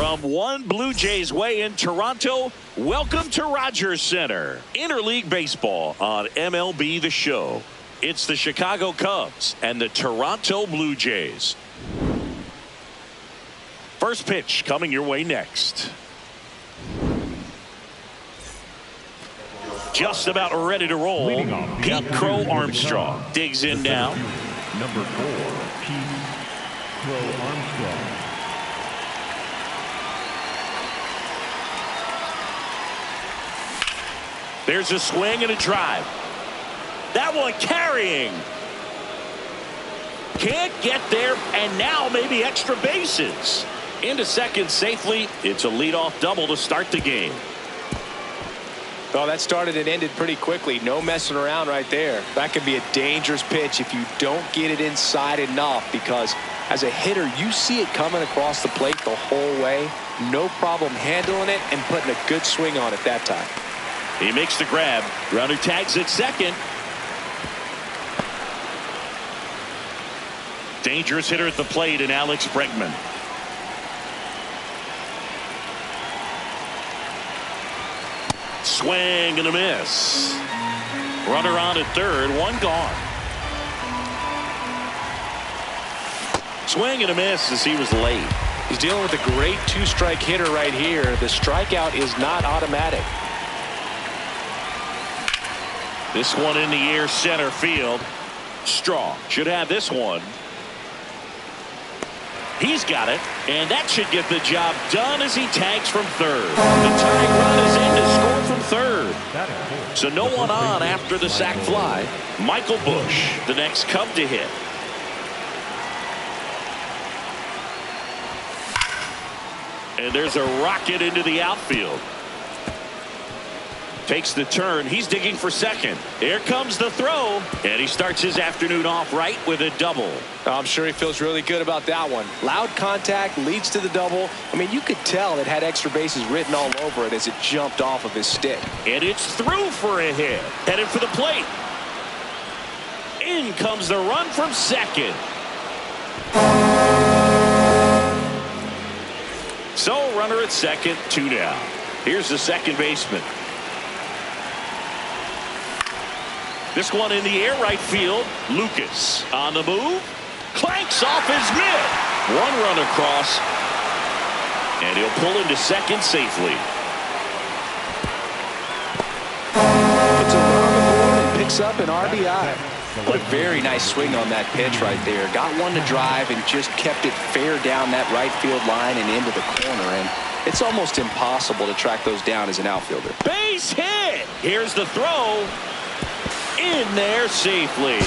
From one Blue Jays way in Toronto, welcome to Rogers Center. Interleague Baseball on MLB The Show. It's the Chicago Cubs and the Toronto Blue Jays. First pitch coming your way next. Just about ready to roll. Pete Crow Armstrong digs in now. Number 4, Pete Crow Armstrong. There's a swing and a drive. That one carrying. Can't get there, and now maybe extra bases. Into second safely. It's a leadoff double to start the game. Well, that started and ended pretty quickly. No messing around right there. That could be a dangerous pitch if you don't get it inside enough, because as a hitter, you see it coming across the plate the whole way. No problem handling it and putting a good swing on it that time. He makes the grab. Runner tags at second. Dangerous hitter at the plate in Alex Bregman. Swing and a miss. Runner on at third, one gone. Swing and a miss as he was late. He's dealing with a great two-strike hitter right here. The strikeout is not automatic. This one in the air, center field. Strong should have this one. He's got it, and that should get the job done as he tags from third. The tying run is in to score from third. So no one on after the sac fly. Michael Bush, the next Cub to hit. And there's a rocket into the outfield. Takes the turn. He's digging for second. Here comes the throw. And he starts his afternoon off right with a double. I'm sure he feels really good about that one. Loud contact leads to the double. I mean, you could tell it had extra bases written all over it as it jumped off of his stick. And it's through for a hit. Headed for the plate. In comes the run from second. So runner at second, 2 down. Here's the second baseman. This one in the air, right field. Lucas on the move. Clanks off his mitt. One run across. And he'll pull into second safely. Puts a run on the board and picks up an RBI. What a very nice swing on that pitch right there. Got one to drive and just kept it fair down that right field line and into the corner. And it's almost impossible to track those down as an outfielder. Base hit. Here's the throw. In there safely.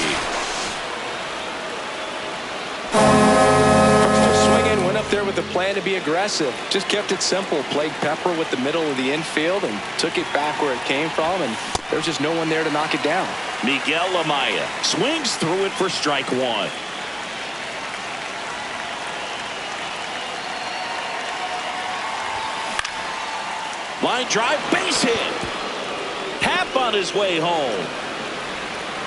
First swinging, went up there with a plan to be aggressive. Just kept it simple. Played pepper with the middle of the infield and took it back where it came from. And there's just no one there to knock it down. Miguel Amaya swings through it for strike one. Line drive, base hit. Happ on his way home.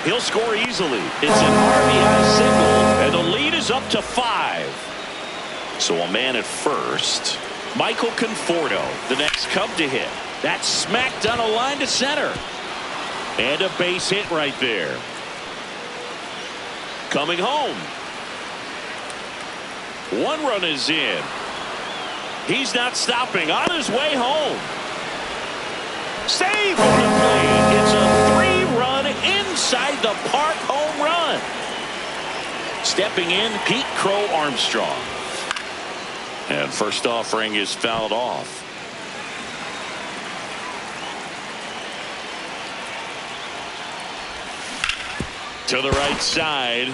He'll score easily. It's an RBI single, and the lead is up to 5. So a man at first. Michael Conforto, the next Cub to hit. That's smacked on a line to center. And a base hit right there. Coming home. One run is in. He's not stopping. On his way home. Save on the plate. It's a 3-run inside the park home run. Stepping in, Pete Crow Armstrong. And first offering is fouled off. To the right side.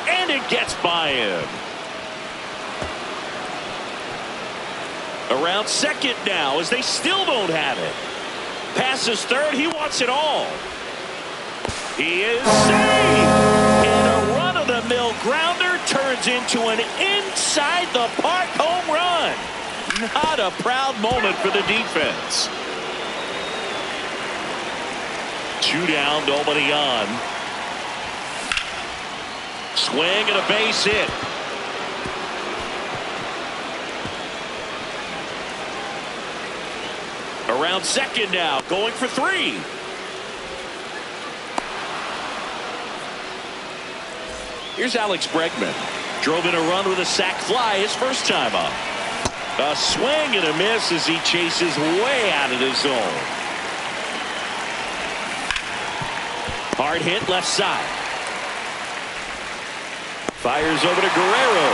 And it gets by him. Around second now as they still don't have it. Passes third. He wants it all. He is safe. And a run-of-the-mill grounder turns into an inside-the-park home run. Not a proud moment for the defense. 2 down, nobody on. Swing and a base hit. Around second now, going for 3. Here's Alex Bregman. Drove in a run with a sac fly his first time up. A swing and a miss as he chases way out of the zone. Hard hit left side. Fires over to Guerrero.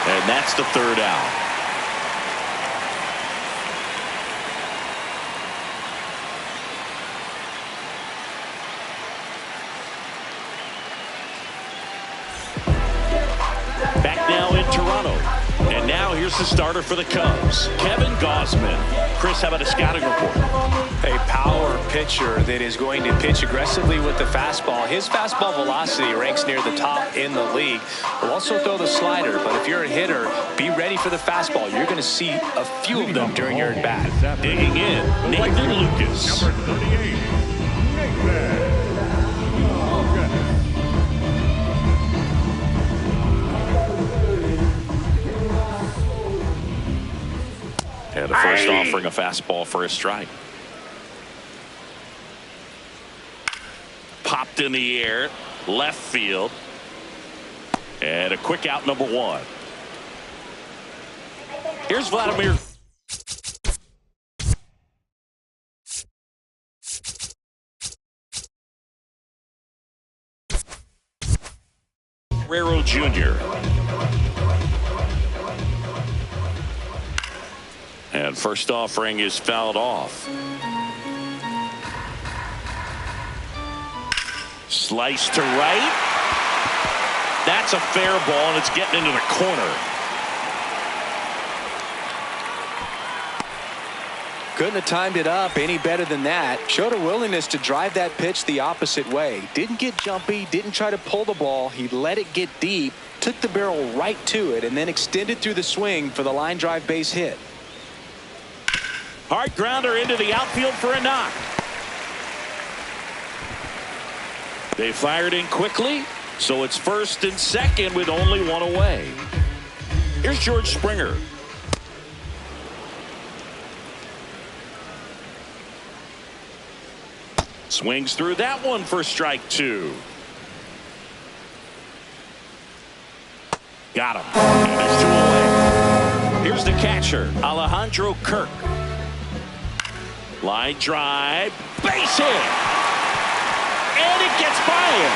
And that's the 3rd out. Back now in Toronto. And now here's the starter for the Cubs, Kevin Gausman. Chris, how about a scouting report? A power pitcher that is going to pitch aggressively with the fastball. His fastball velocity ranks near the top in the league. Will also throw the slider, but if you're a hitter, be ready for the fastball. You're going to see a few of them during your at-bat. Digging in, Nathan Lucas. Number 38, Nathan. And a first offering a fastball for a strike. Popped in the air, left field. And a quick out, number 1. Here's Vladimir. Guerrero Jr. And first offering is fouled off. Slice to right. That's a fair ball, and it's getting into the corner. Couldn't have timed it up any better than that. Showed a willingness to drive that pitch the opposite way. Didn't get jumpy, didn't try to pull the ball. He let it get deep, took the barrel right to it, and then extended through the swing for the line drive base hit. Hard grounder into the outfield for a knock. They fired in quickly, so it's first and second with only 1 away. Here's George Springer. Swings through that one for strike 2. Got him. And there's 2 away. Here's the catcher, Alejandro Kirk. Line drive, base hit, and it gets by him.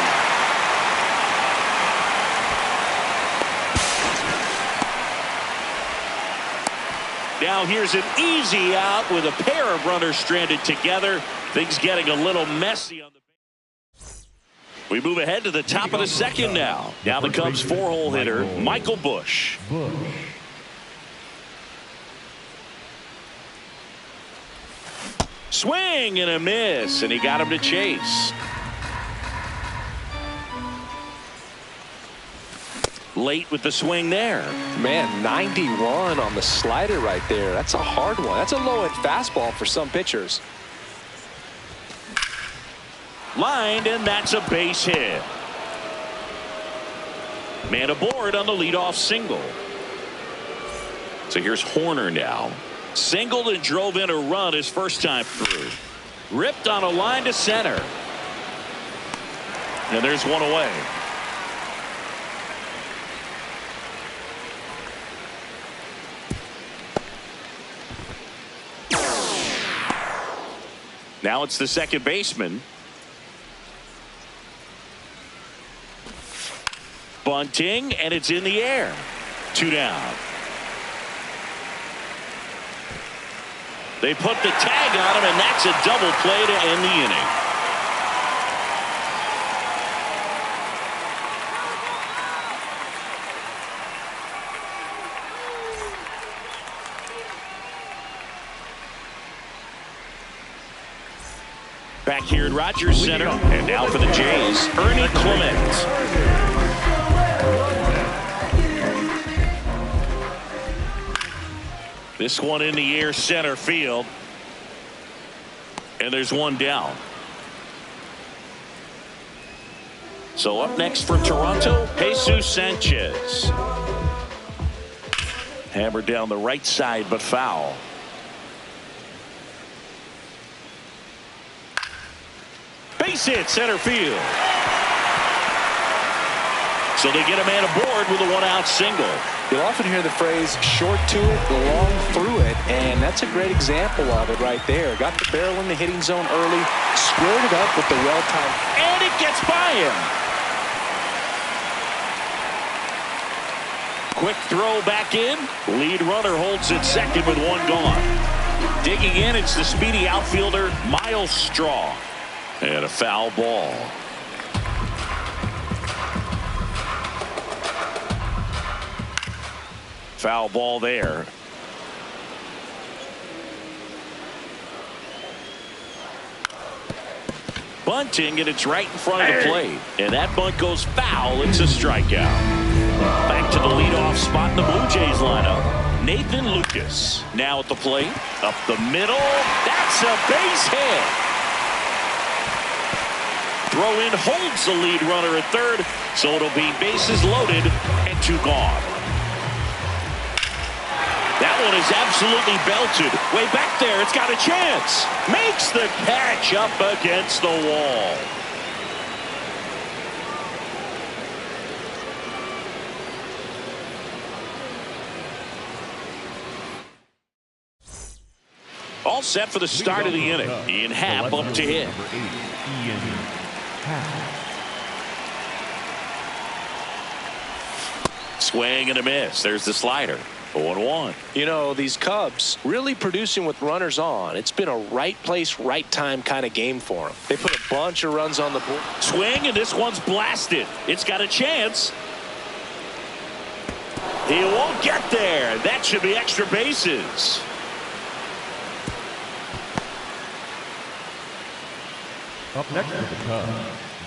Now here's an easy out with a pair of runners stranded together. Things getting a little messy on the base. We move ahead to the top of the second now. Now the Cubs 4-hole hitter, Michael Busch. Swing and a miss, and he got him to chase. Late with the swing there. Man, 91 on the slider right there. That's a hard one. That's a low-end fastball for some pitchers. Lined, and that's a base hit. Man aboard on the leadoff single. So here's Horner now. Singled and drove in a run his first time through. Ripped on a line to center. And there's 1 away. Now it's the second baseman. Bunting, and it's in the air. 2 down. They put the tag on him, and that's a double play to end the inning. Back here at Rogers Center, and now for the Jays, Ernie Clement. This one in the air, center field. And there's 1 down. So up next for Toronto, Jesus Sanchez. Hammered down the right side, but foul. base hit center field. So they get a man aboard with a one-out single. You'll often hear the phrase short to it, long through it, and that's a great example of it right there. Got the barrel in the hitting zone early, squared it up with the well-timed, and it gets by him. Quick throw back in. Lead runner holds it second with one gone. Digging in, it's the speedy outfielder Miles Straw. And a foul ball. Foul ball there. Bunting, and it's right in front of the plate. And that bunt goes foul. It's a strikeout. Back to the leadoff spot in the Blue Jays lineup. Nathan Lucas now at the plate. Up the middle. That's a base hit. Throw in holds the lead runner at third. So it'll be bases loaded and two gone. That one is absolutely belted. Way back there. It's got a chance. Makes the catch up against the wall. All set for the start of the inning. Ian Happ up to hit. Swing and a miss. There's the slider. 0-1. You know, these Cubs really producing with runners on. It's been a right place, right time kind of game for them. They put a bunch of runs on the board. Swing, and this one's blasted. It's got a chance. He won't get there. That should be extra bases. Up next for the Cubs,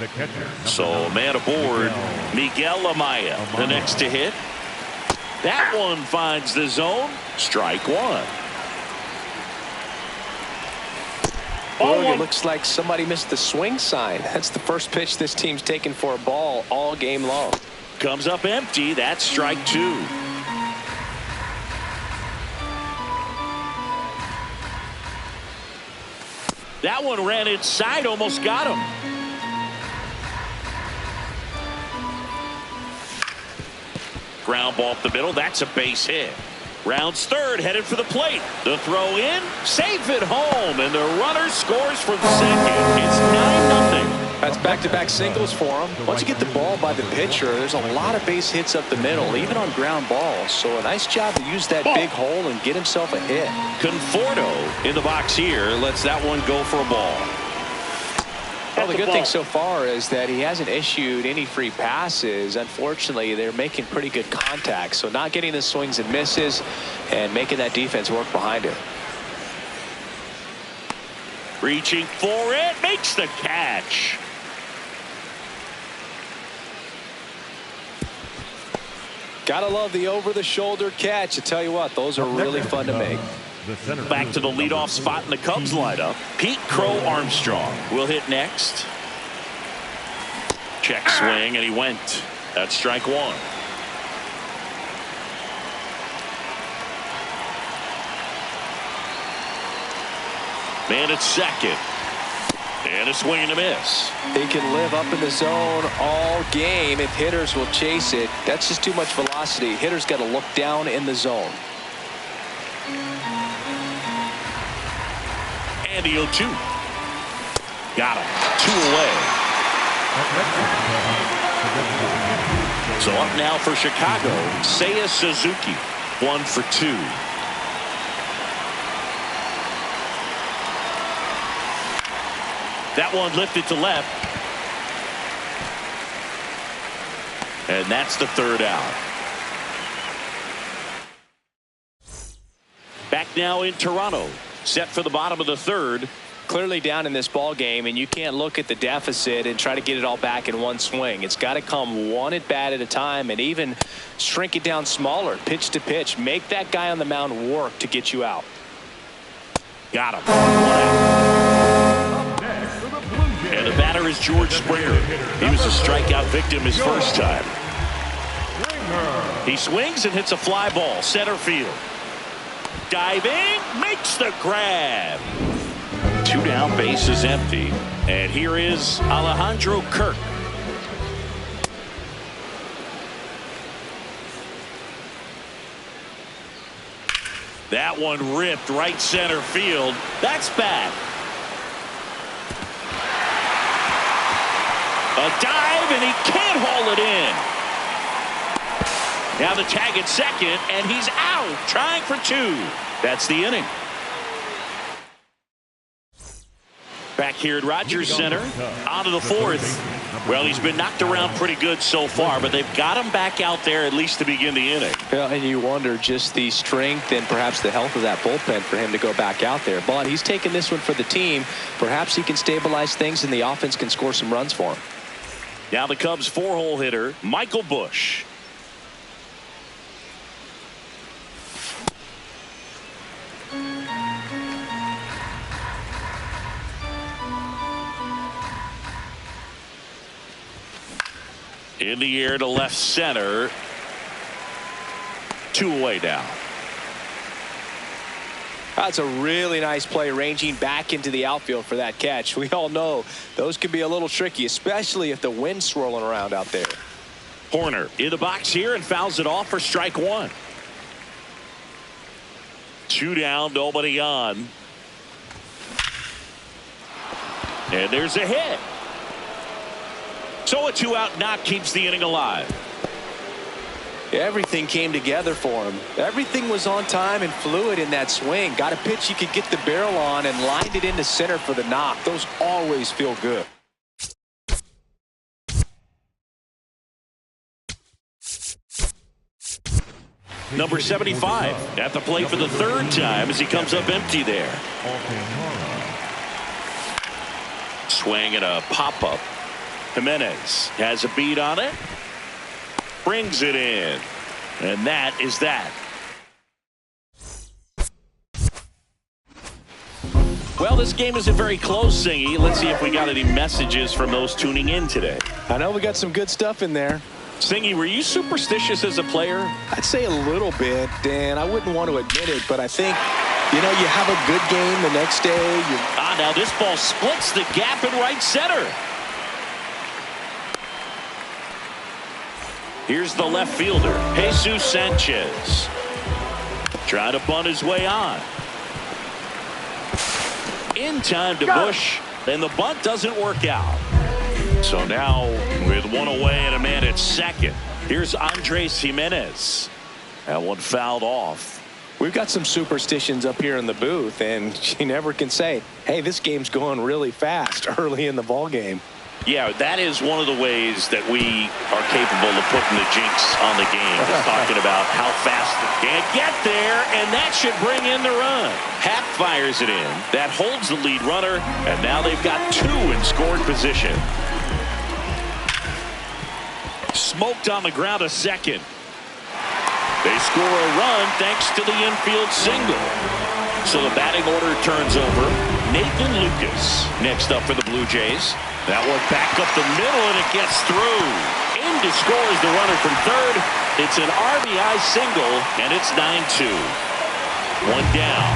the catcher. So man aboard, Miguel Amaya, the next to hit. That one finds the zone. Strike one. Oh, it looks like somebody missed the swing sign. That's the first pitch this team's taken for a ball all game long. Comes up empty. That's strike two. That one ran inside, almost got him. Ground ball up the middle. That's a base hit. Rounds third, headed for the plate. The throw in, safe at home, and the runner scores from second. It's 9-0. That's back-to-back singles for him. Once you get the ball by the pitcher, there's a lot of base hits up the middle, even on ground balls. So a nice job to use that big hole and get himself a hit. Conforto in the box here lets that one go for a ball. Well, the good thing so far is that he hasn't issued any free passes. Unfortunately, they're making pretty good contact. So not getting the swings and misses and making that defense work behind it. Reaching for it, makes the catch. Gotta love the over-the-shoulder catch. I tell you what, those are really fun to make. Back to the leadoff spot in the Cubs lineup. Pete Crow Armstrong will hit next. Check swing, and he went. That's strike one. Man at second. And a swing and a miss. He can live up in the zone all game if hitters will chase it. That's just too much velocity. Hitters got to look down in the zone. And the 0-2. Got him. 2 away. So up now for Chicago, Seiya Suzuki. 1 for 2. That one lifted to left. And that's the third out. Back now in Toronto. Set for the bottom of the third. Clearly down in this ball game, and you can't look at the deficit and try to get it all back in one swing. It's got to come one at bat at a time, and even shrink it down smaller, pitch to pitch. Make that guy on the mound work to get you out. Got him. And the batter is George Springer. He was a strikeout victim his first time. He swings and hits a fly ball center field. Diving, makes the grab. Two down, bases empty. And here is Alejandro Kirk. That one ripped right center field. That's bad. A dive, and he can't haul it in. Now the tag at second, and he's out, trying for two. That's the inning. Back here at Rogers Center, on to the fourth. Well, he's been knocked around pretty good so far, but they've got him back out there at least to begin the inning. Yeah, and you wonder just the strength and perhaps the health of that bullpen for him to go back out there. But he's taking this one for the team. Perhaps he can stabilize things and the offense can score some runs for him. Now the Cubs four-hole hitter, Michael Busch. In the air to left center. Two away now. That's a really nice play, ranging back into the outfield for that catch. We all know those can be a little tricky, especially if the wind's swirling around out there. Horner in the box here and fouls it off for strike one. Two down, nobody on. And there's a hit. So a two-out knock keeps the inning alive. Everything came together for him. Everything was on time and fluid in that swing. Got a pitch he could get the barrel on and lined it into center for the knock. Those always feel good. Number 75 at the plate for the third time as he comes up empty there. Swing and a pop-up. Jimenez has a beat on it. Brings it in. And that is that. Well, this game isn't very close, Singy. Let's see if we got any messages from those tuning in today. I know we got some good stuff in there. Singy, were you superstitious as a player? I'd say a little bit, Dan. I wouldn't want to admit it, but I think, you know, you have a good game the next day. Now this ball splits the gap in right center. Here's the left fielder, Jesus Sanchez. Trying to bunt his way on. In time to Busch, and the bunt doesn't work out. So now with one away and a man at second, here's Andres Jimenez. That one fouled off. We've got some superstitions up here in the booth, and you never can say, hey, this game's going really fast early in the ball game. Yeah, that is one of the ways that we are capable of putting the jinx on the game. Just talking about how fast it can't get there, and that should bring in the run. Happ fires it in. That holds the lead runner, and now they've got two in scoring position. Smoked on the ground a second. They score a run thanks to the infield single. So the batting order turns over. Nathan Lucas next up for the Blue Jays. That one back up the middle, and it gets through. In to score is the runner from third. It's an RBI single, and it's 9-2. One down.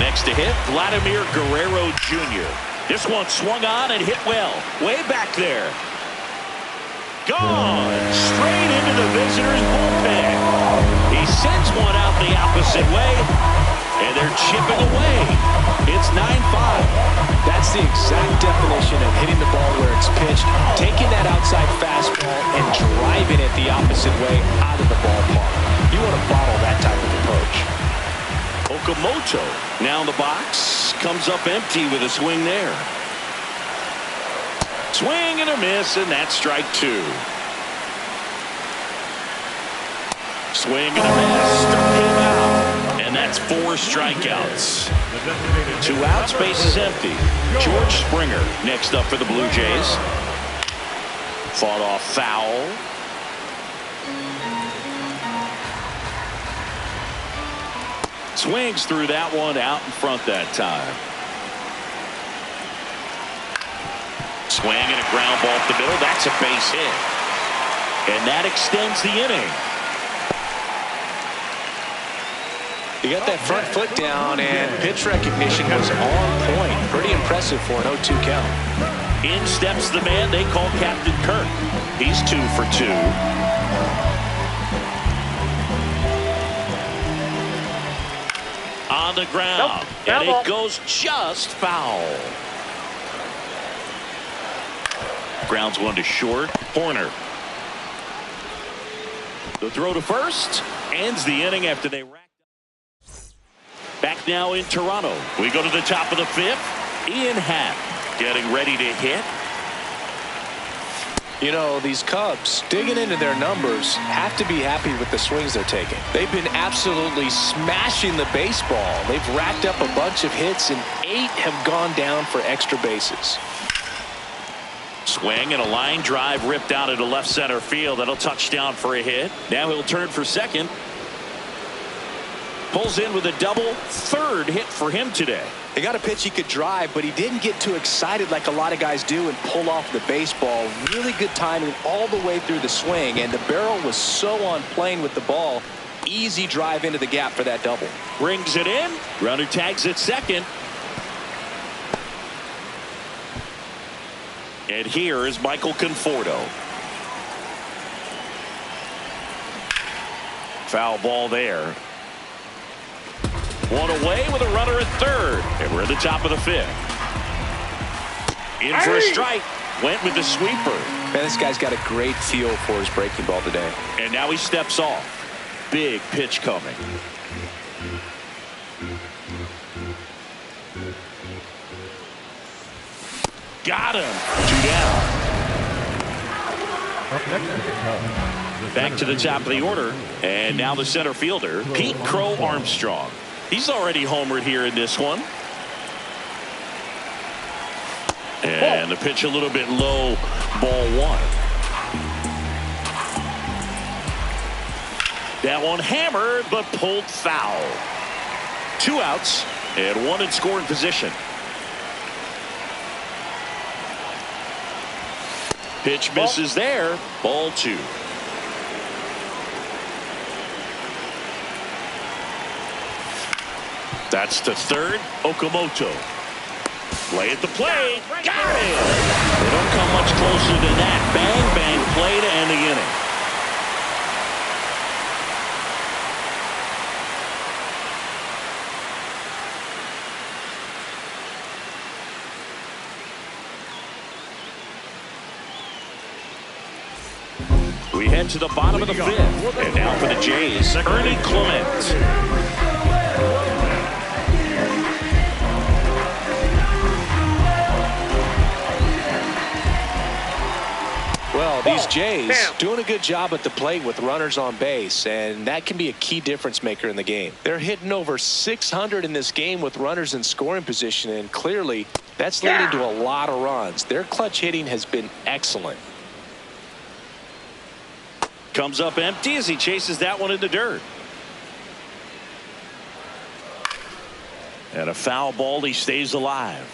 Next to hit, Vladimir Guerrero Jr. This one swung on and hit well. Way back there. Gone straight into the visitor's bullpen. He sends one out the opposite way, and they're chipping away. It's 9-5. That's the exact definition of hitting the ball where it's pitched, taking that outside fastball and driving it the opposite way out of the ballpark. You want to bottle that type of approach. Okamoto now in the box, comes up empty with a swing there. Swing and a miss, and that's strike two. Swing and a miss, struck him out. And that's four strikeouts. Two outs, base is empty. George Springer next up for the Blue Jays. Fought off foul. Swings through that one, out in front that time. Swing and a ground ball up the middle. That's a base hit. And that extends the inning. He got that front foot down, and pitch recognition was on point. Pretty impressive for an 0-2 count. In steps the man they call Captain Kirk. He's 2 for 2. On the ground, and it goes just foul. Grounds one to short. Horner. The throw to first ends the inning after they racked up. Back now in Toronto. We go to the top of the 5th. Ian Happ getting ready to hit. You know, these Cubs, digging into their numbers, have to be happy with the swings they're taking. They've been absolutely smashing the baseball. They've racked up a bunch of hits, and 8 have gone down for extra bases. Swing and a line drive ripped out into left center field. That'll touch down for a hit. Now he'll turn for second. Pulls in with a double. 3rd hit for him today. He got a pitch he could drive, but he didn't get too excited like a lot of guys do and pull off the baseball. Really good timing all the way through the swing, and the barrel was so on plane with the ball. Easy drive into the gap for that double. Brings it in. Runner tags at second. And here is Michael Conforto. Foul ball there. One away with a runner at 3rd. And we're at the top of the 5th. In for a strike. Went with the sweeper. Man, this guy's got a great feel for his breaking ball today. And now he steps off. Big pitch coming. Got him. 2 down. Up next to the Cubs. Back to the top of the order. And now the center fielder, Pete Crow Armstrong. He's already homered here in this one. And the pitch a little bit low. Ball 1. That one hammered but pulled foul. 2 outs and 1 in scoring position. Pitch misses there. Ball 2. That's to 3rd. Okamoto. Play at the plate. Got it. They don't come much closer than that. Bang, bang play to end the inning. We head to the bottom of the 5th. And now for the Jays, Ernie Clement. Well, these Jays doing a good job at the plate with runners on base, and that can be a key difference maker in the game. They're hitting over 600 in this game with runners in scoring position, and clearly that's leading to a lot of runs. Their clutch hitting has been excellent. Comes up empty as he chases that one in the dirt. And a foul ball. He stays alive.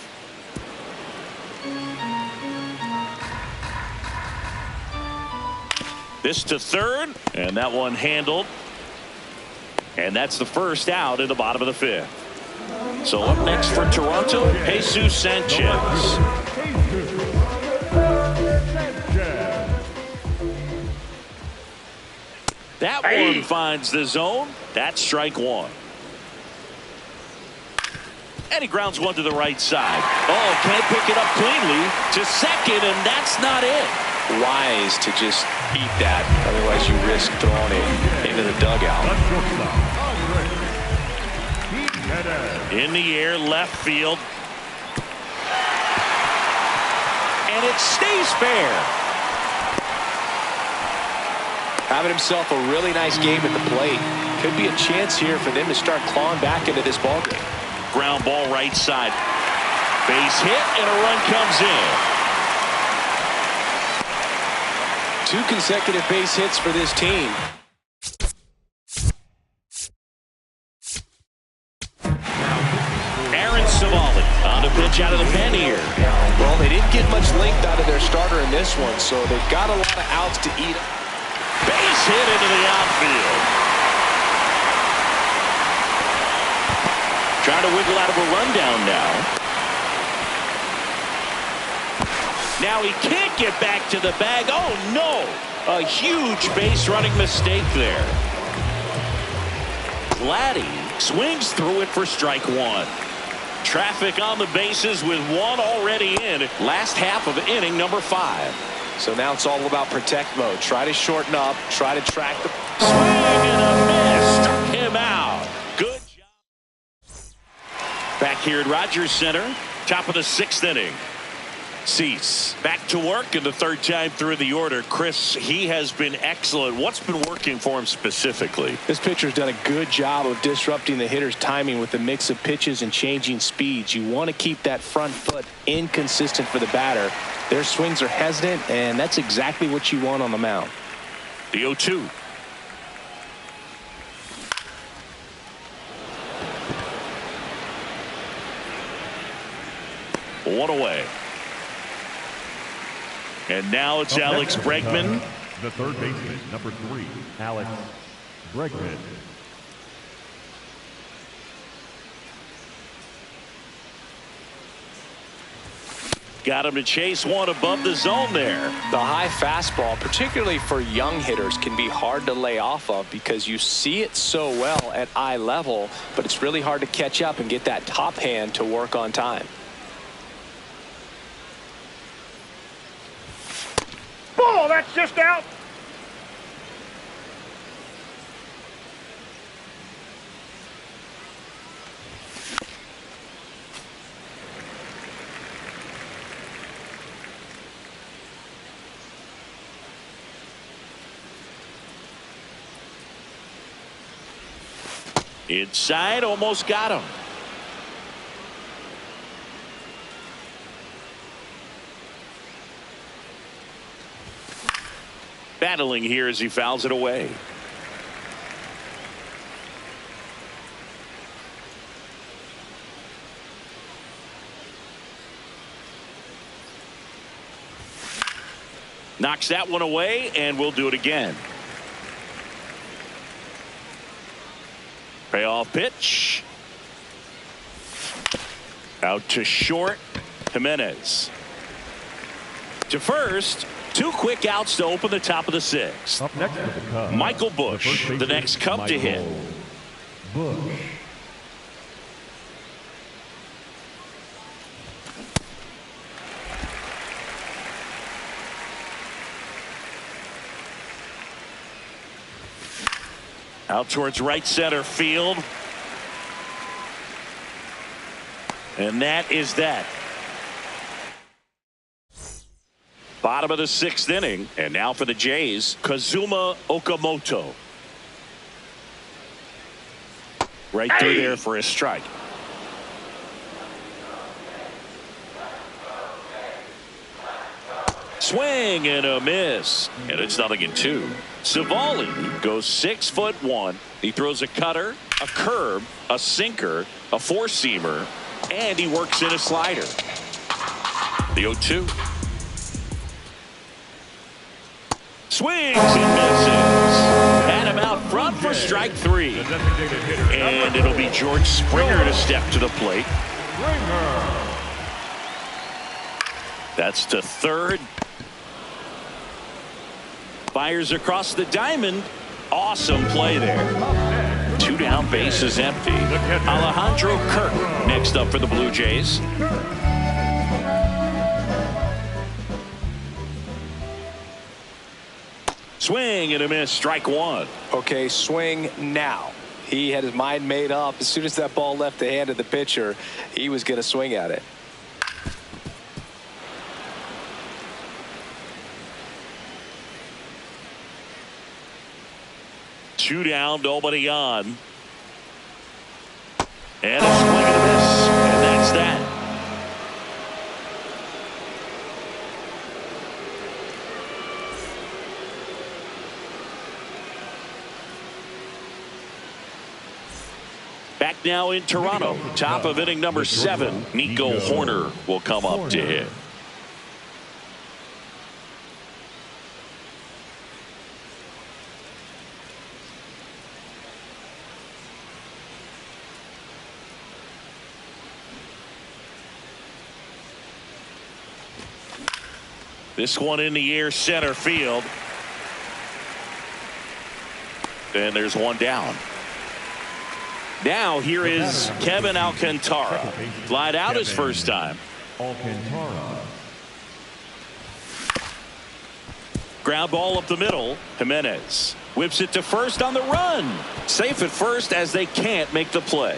This to 3rd, and that one handled. And that's the first out in the bottom of the 5th. So up next for Toronto, Jesus Sanchez. That one finds the zone. That's strike 1. And he grounds one to the right side. Oh, can't pick it up cleanly to second, and that's not it. Wise to just eat that. Otherwise, you risk throwing it into the dugout. In the air, left field. And it stays fair. Having himself a really nice game at the plate. Could be a chance here for them to start clawing back into this ballgame. Ground ball right side. Base hit, and a run comes in. 2 consecutive base hits for this team. Aaron Savali on the pitch out of the pen here. Well, they didn't get much length out of their starter in this one, so they've got a lot of outs to eat. Base hit into the outfield. Trying to wiggle out of a rundown now. Now he can't get back to the bag. Oh, no. A huge base running mistake there. Vladdy swings through it for strike one. Traffic on the bases with one already in. Last half of inning number 5. So now it's all about protect mode. Try to shorten up. Try to track the swing and a miss. Struck him out. Good job. Back here at Rogers Center. Top of the 6th inning. Cease back to work in the 3rd time through the order. Chris, he has been excellent. What's been working for him specifically? This pitcher's done a good job of disrupting the hitter's timing with the mix of pitches and changing speeds. You want to keep that front foot inconsistent for the batter. Their swings are hesitant, and that's exactly what you want on the mound. The 0-2. One away. And now it's Alex Bregman. The third baseman, number 3, Alex Bregman. Got him to chase one above the zone there. The high fastball, particularly for young hitters, can be hard to lay off of because you see it so well at eye level, but it's really hard to catch up and get that top hand to work on time. Ball, that's just out. Inside, almost got him. Battling here as he fouls it away. Knocks that one away, and we'll do it again. Payoff pitch. Out to short. Jimenez. To first. 2 quick outs to open the top of the 6th. Up next for the Cubs, Michael Busch, the next Cub to hit. Busch. Out towards right center field. And that is that. Bottom of the 6th inning. And now for the Jays, Kazuma Okamoto. Right through there for a strike. Swing and a miss. And it's 0-2. Savali goes 6'1". He throws a cutter, a curve, a sinker, a 4-seamer, and he works in a slider. The 0-2. Swings and misses. Had him out front for strike 3. And it'll be George Springer to step to the plate. That's to third. Fires across the diamond. Awesome play there. 2 down, base is empty. Alejandro Kirk next up for the Blue Jays. Swing and a miss, strike 1. Okay, swing now. He had his mind made up. As soon as that ball left the hand of the pitcher, he was going to swing at it. Two down, nobody on. And a swing and a miss, and that's that. Back now in Toronto. Top of inning number 7. Nico Horner will come up to hit. This one in the air, center field. And there's one down. Now here is Kevin Alcantara. Flied out his first time. Alcantara. Ground ball up the middle. Jimenez whips it to first on the run. Safe at first as they can't make the play.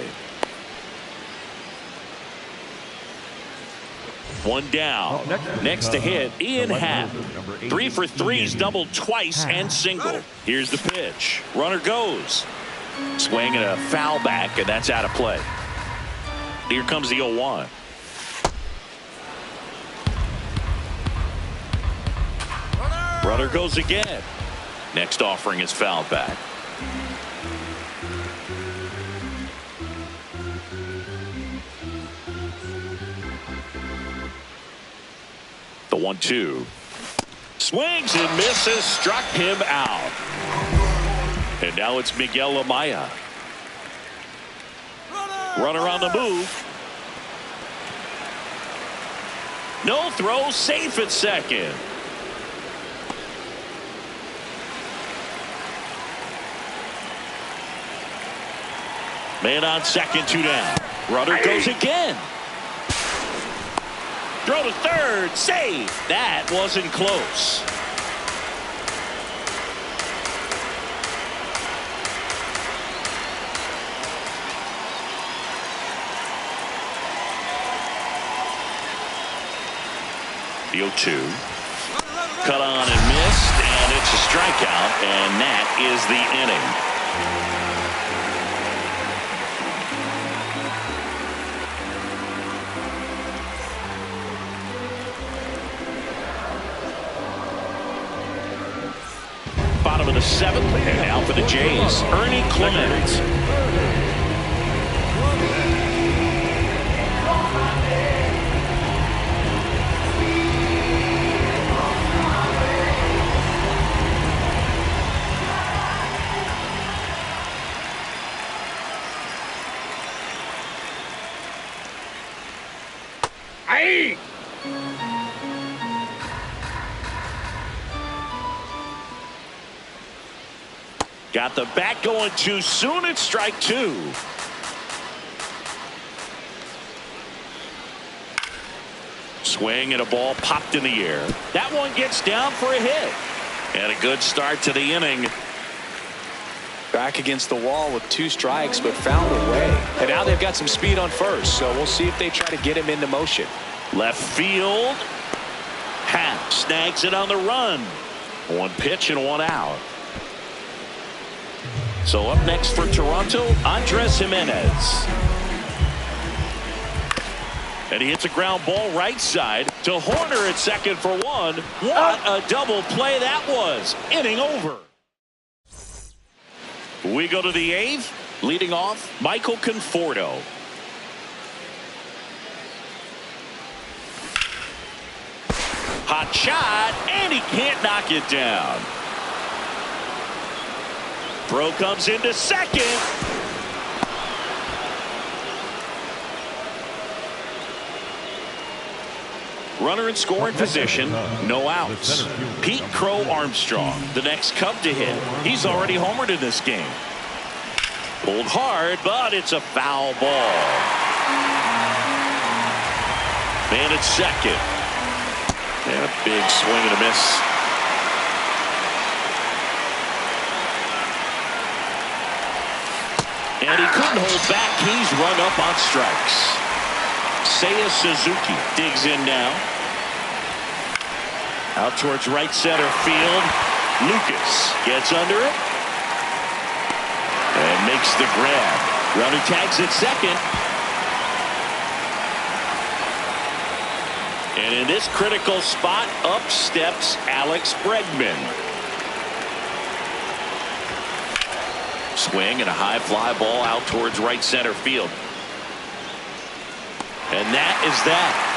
One down. Next to hit, Ian Happ. 3 for 3. He's doubled twice and single. Here's the pitch. Runner goes. Swing and a foul back, and that's out of play. Here comes the 0-1. Runner goes again. Next offering is fouled back. The 1-2. Swings and misses. Struck him out. And now it's Miguel Amaya. Runner on the move. No throw. Safe at second. Man on second, 2 down. Runner goes again. Throw to third. Save. That wasn't close. The 0-2. Cut on and missed, and it's a strikeout, and that is the inning. Bottom of the 7th, and now for the Jays, Ernie Clement. Hey! Got the bat going too soon. It's strike 2. Swing and a ball popped in the air. That one gets down for a hit. And a good start to the inning. Back against the wall with 2 strikes, but found a way. And now they've got some speed on first, so we'll see if they try to get him into motion. Left field. Happ snags it on the run. 1 pitch and 1 out. So up next for Toronto, Andres Jimenez. And he hits a ground ball right side to Horner at second for 1. What a double play that was. Inning over. We go to the 8th. Leading off, Michael Conforto. Hot shot, and he can't knock it down. Throw comes into second. Runner in scoring position, no outs. Pete Crow Armstrong, the next Cub to hit. He's already homered in this game. Pulled hard, but it's a foul ball. Man at second. And a big swing and a miss. And he couldn't hold back. He's run up on strikes. Seiya Suzuki digs in now. Out towards right center field. Lucas gets under it. And makes the grab. Runner tags at second. And in this critical spot, up steps Alex Bregman. Swing and a high fly ball out towards right center field. And that is that.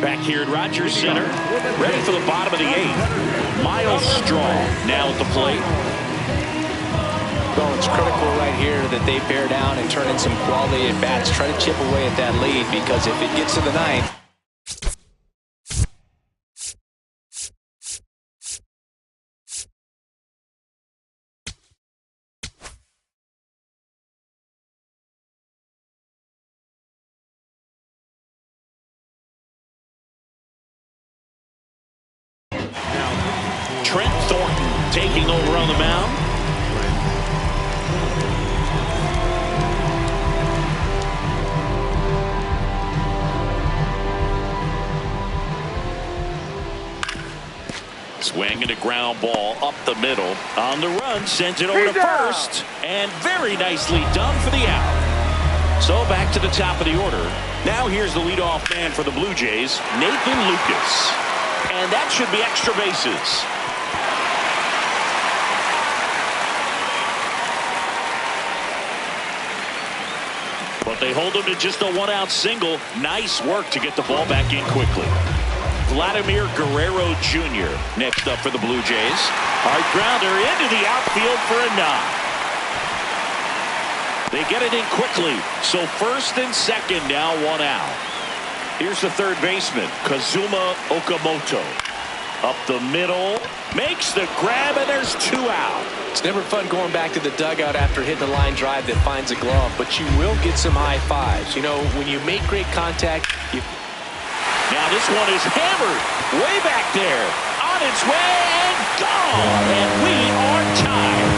Back here at Rogers Center, ready for the bottom of the 8th. Miles Straw now at the plate. Well, it's critical right here that they bear down and turn in some quality at bats. Try to chip away at that lead, because if it gets to the 9th. Trent Thornton taking over on the mound. Swinging a ground ball up the middle. On the run, sends it over to first. And very nicely done for the out. So back to the top of the order. Now here's the leadoff man for the Blue Jays, Nathan Lucas. And that should be extra bases. But they hold him to just a 1-out single. Nice work to get the ball back in quickly. Vladimir Guerrero Jr. next up for the Blue Jays. Hard grounder into the outfield for a knock. They get it in quickly. So first and second now, 1 out. Here's the third baseman, Kazuma Okamoto. Up the middle, makes the grab, and there's 2 out. It's never fun going back to the dugout after hitting a line drive that finds a glove, but you will get some high fives. You know, when you make great contact, you... Now this one is hammered way back there. On its way and gone. And we are tied.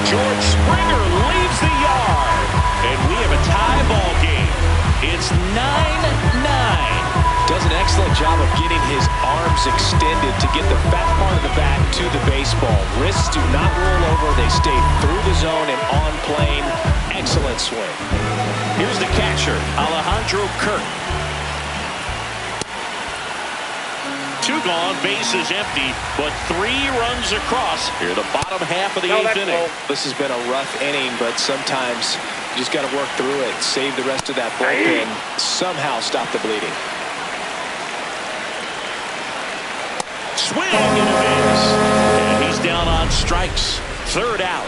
George Springer leaves the yard. And we have a tie ball game. It's 9-9. Does an excellent job of getting his arms extended to get the fat part of the bat to the baseball. Wrists do not roll over. They stay through the zone and on plane. Excellent swing. Here's the catcher, Alejandro Kirk. 2 gone, bases empty, but 3 runs across here the bottom half of the 8th inning. This has been a rough inning, but sometimes you just got to work through it, save the rest of that bullpen, somehow stop the bleeding. Swing and a miss. And he's down on strikes. 3rd out.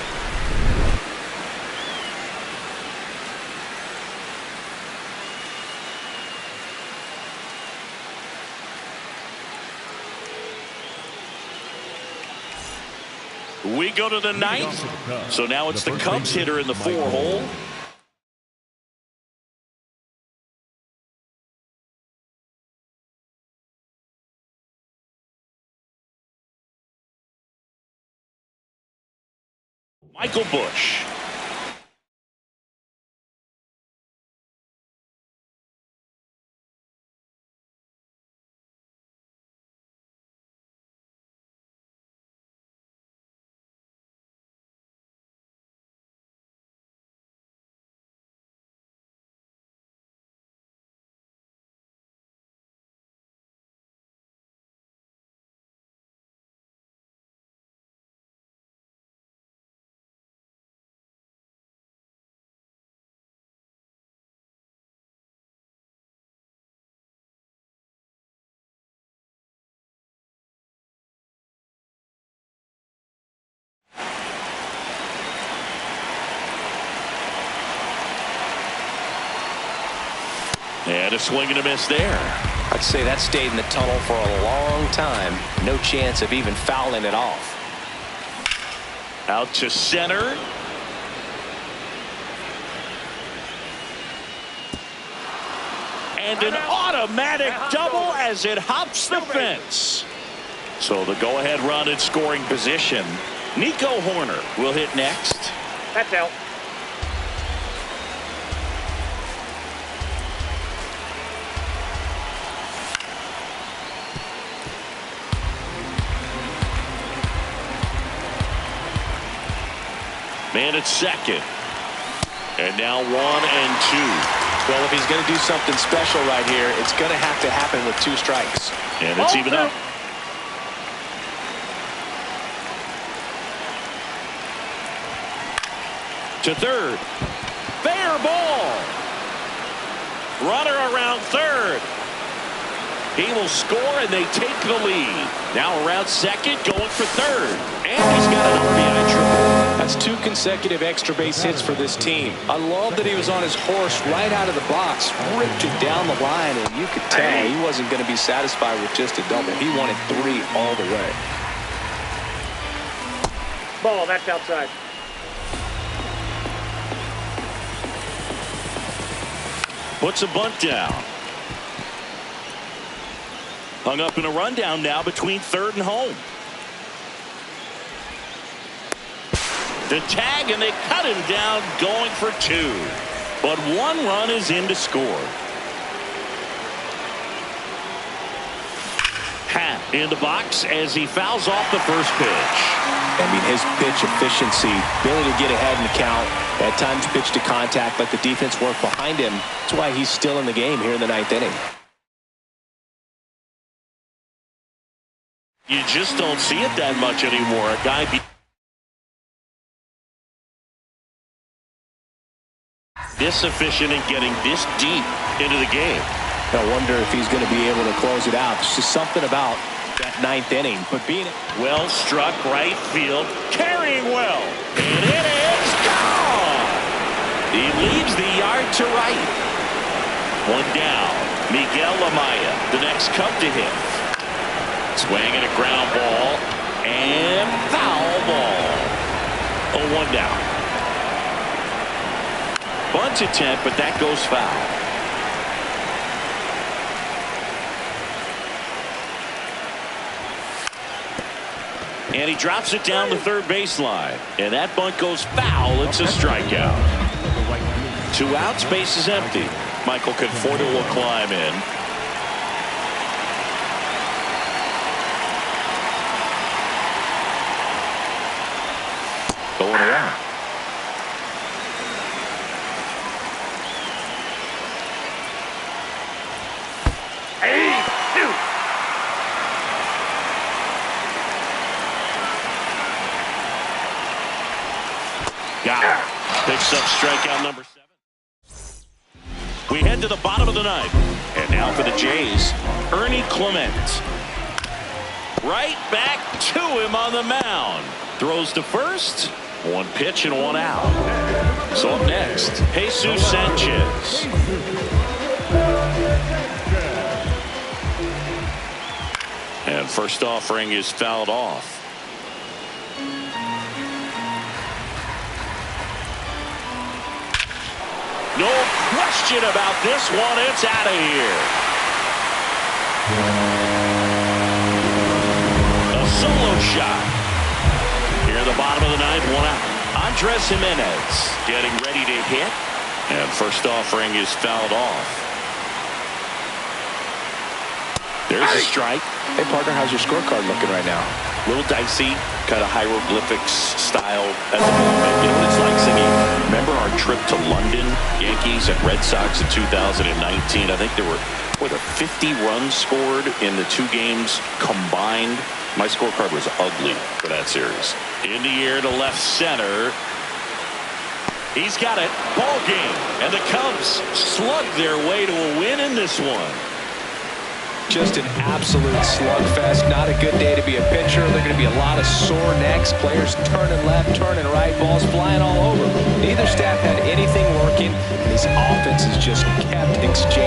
We go to the 9th. So now it's the Cubs hitter in the 4-hole. Michael Busch. And a swing and a miss there. I'd say that stayed in the tunnel for a long time. No chance of even fouling it off. Out to center. And an automatic double as it hops the fence. So the go-ahead run in scoring position. Nico Horner will hit next. That's out. Man at second. And now 1 and 2. Well, if he's going to do something special right here, it's going to have to happen with 2 strikes. And it's even up. To third. Fair ball. Runner around third. He will score, and they take the lead. Now around second, going for third. And he's got an RBI triple. That's 2 consecutive extra base hits for this team. I love that he was on his horse right out of the box, ripped it down the line, and you could tell he wasn't going to be satisfied with just a double. He wanted 3 all the way. Ball, that's outside. Puts a bunt down. Hung up in a rundown now between third and home. The tag, and they cut him down going for 2. But 1 run is in to score. Hat in the box as he fouls off the first pitch. I mean, his pitch efficiency, ability to get ahead in the count, at times pitch to contact, let the defense work behind him. That's why he's still in the game here in the 9th inning. You just don't see it that much anymore. A guy this efficient and getting this deep into the game. I wonder if he's going to be able to close it out. It's just something about that 9th inning. But being well struck right field, carrying well, and it is gone. He leaves the yard to right. 1 down. Miguel Amaya, the next Cub to hit. Swinging a ground ball and foul ball. 1 down. Bunt attempt, but that goes foul. And he drops it down the third baseline. And that bunt goes foul. It's a strikeout. 2 outs, base is empty. Michael Conforto will climb in. Going around. Got it. Picks up strikeout number 7. We head to the bottom of the 9th. And now for the Jays, Ernie Clement. Right back to him on the mound. Throws to first. 1 pitch and 1 out. So up next, Jesus Sanchez. And first offering is fouled off. No question about this one. It's out of here. A solo shot. Here at the bottom of the 9th, 1 out. Andres Jimenez getting ready to hit. And first offering is fouled off. There's a strike. Hey, partner, how's your scorecard looking right now? A little dicey, kind of hieroglyphics style at the moment. You know what it's like, Singing? Remember our trip to London, Yankees and Red Sox in 2019? I think there were 50 runs scored in the 2 games combined. My scorecard was ugly for that series. In the air to left center. He's got it. Ball game. And the Cubs slug their way to a win in this one. Just an absolute slugfest. Not a good day to be a pitcher. There are going to be a lot of sore necks. Players turning left, turning right, balls flying all over. Neither staff had anything working, and these offenses just kept exchanging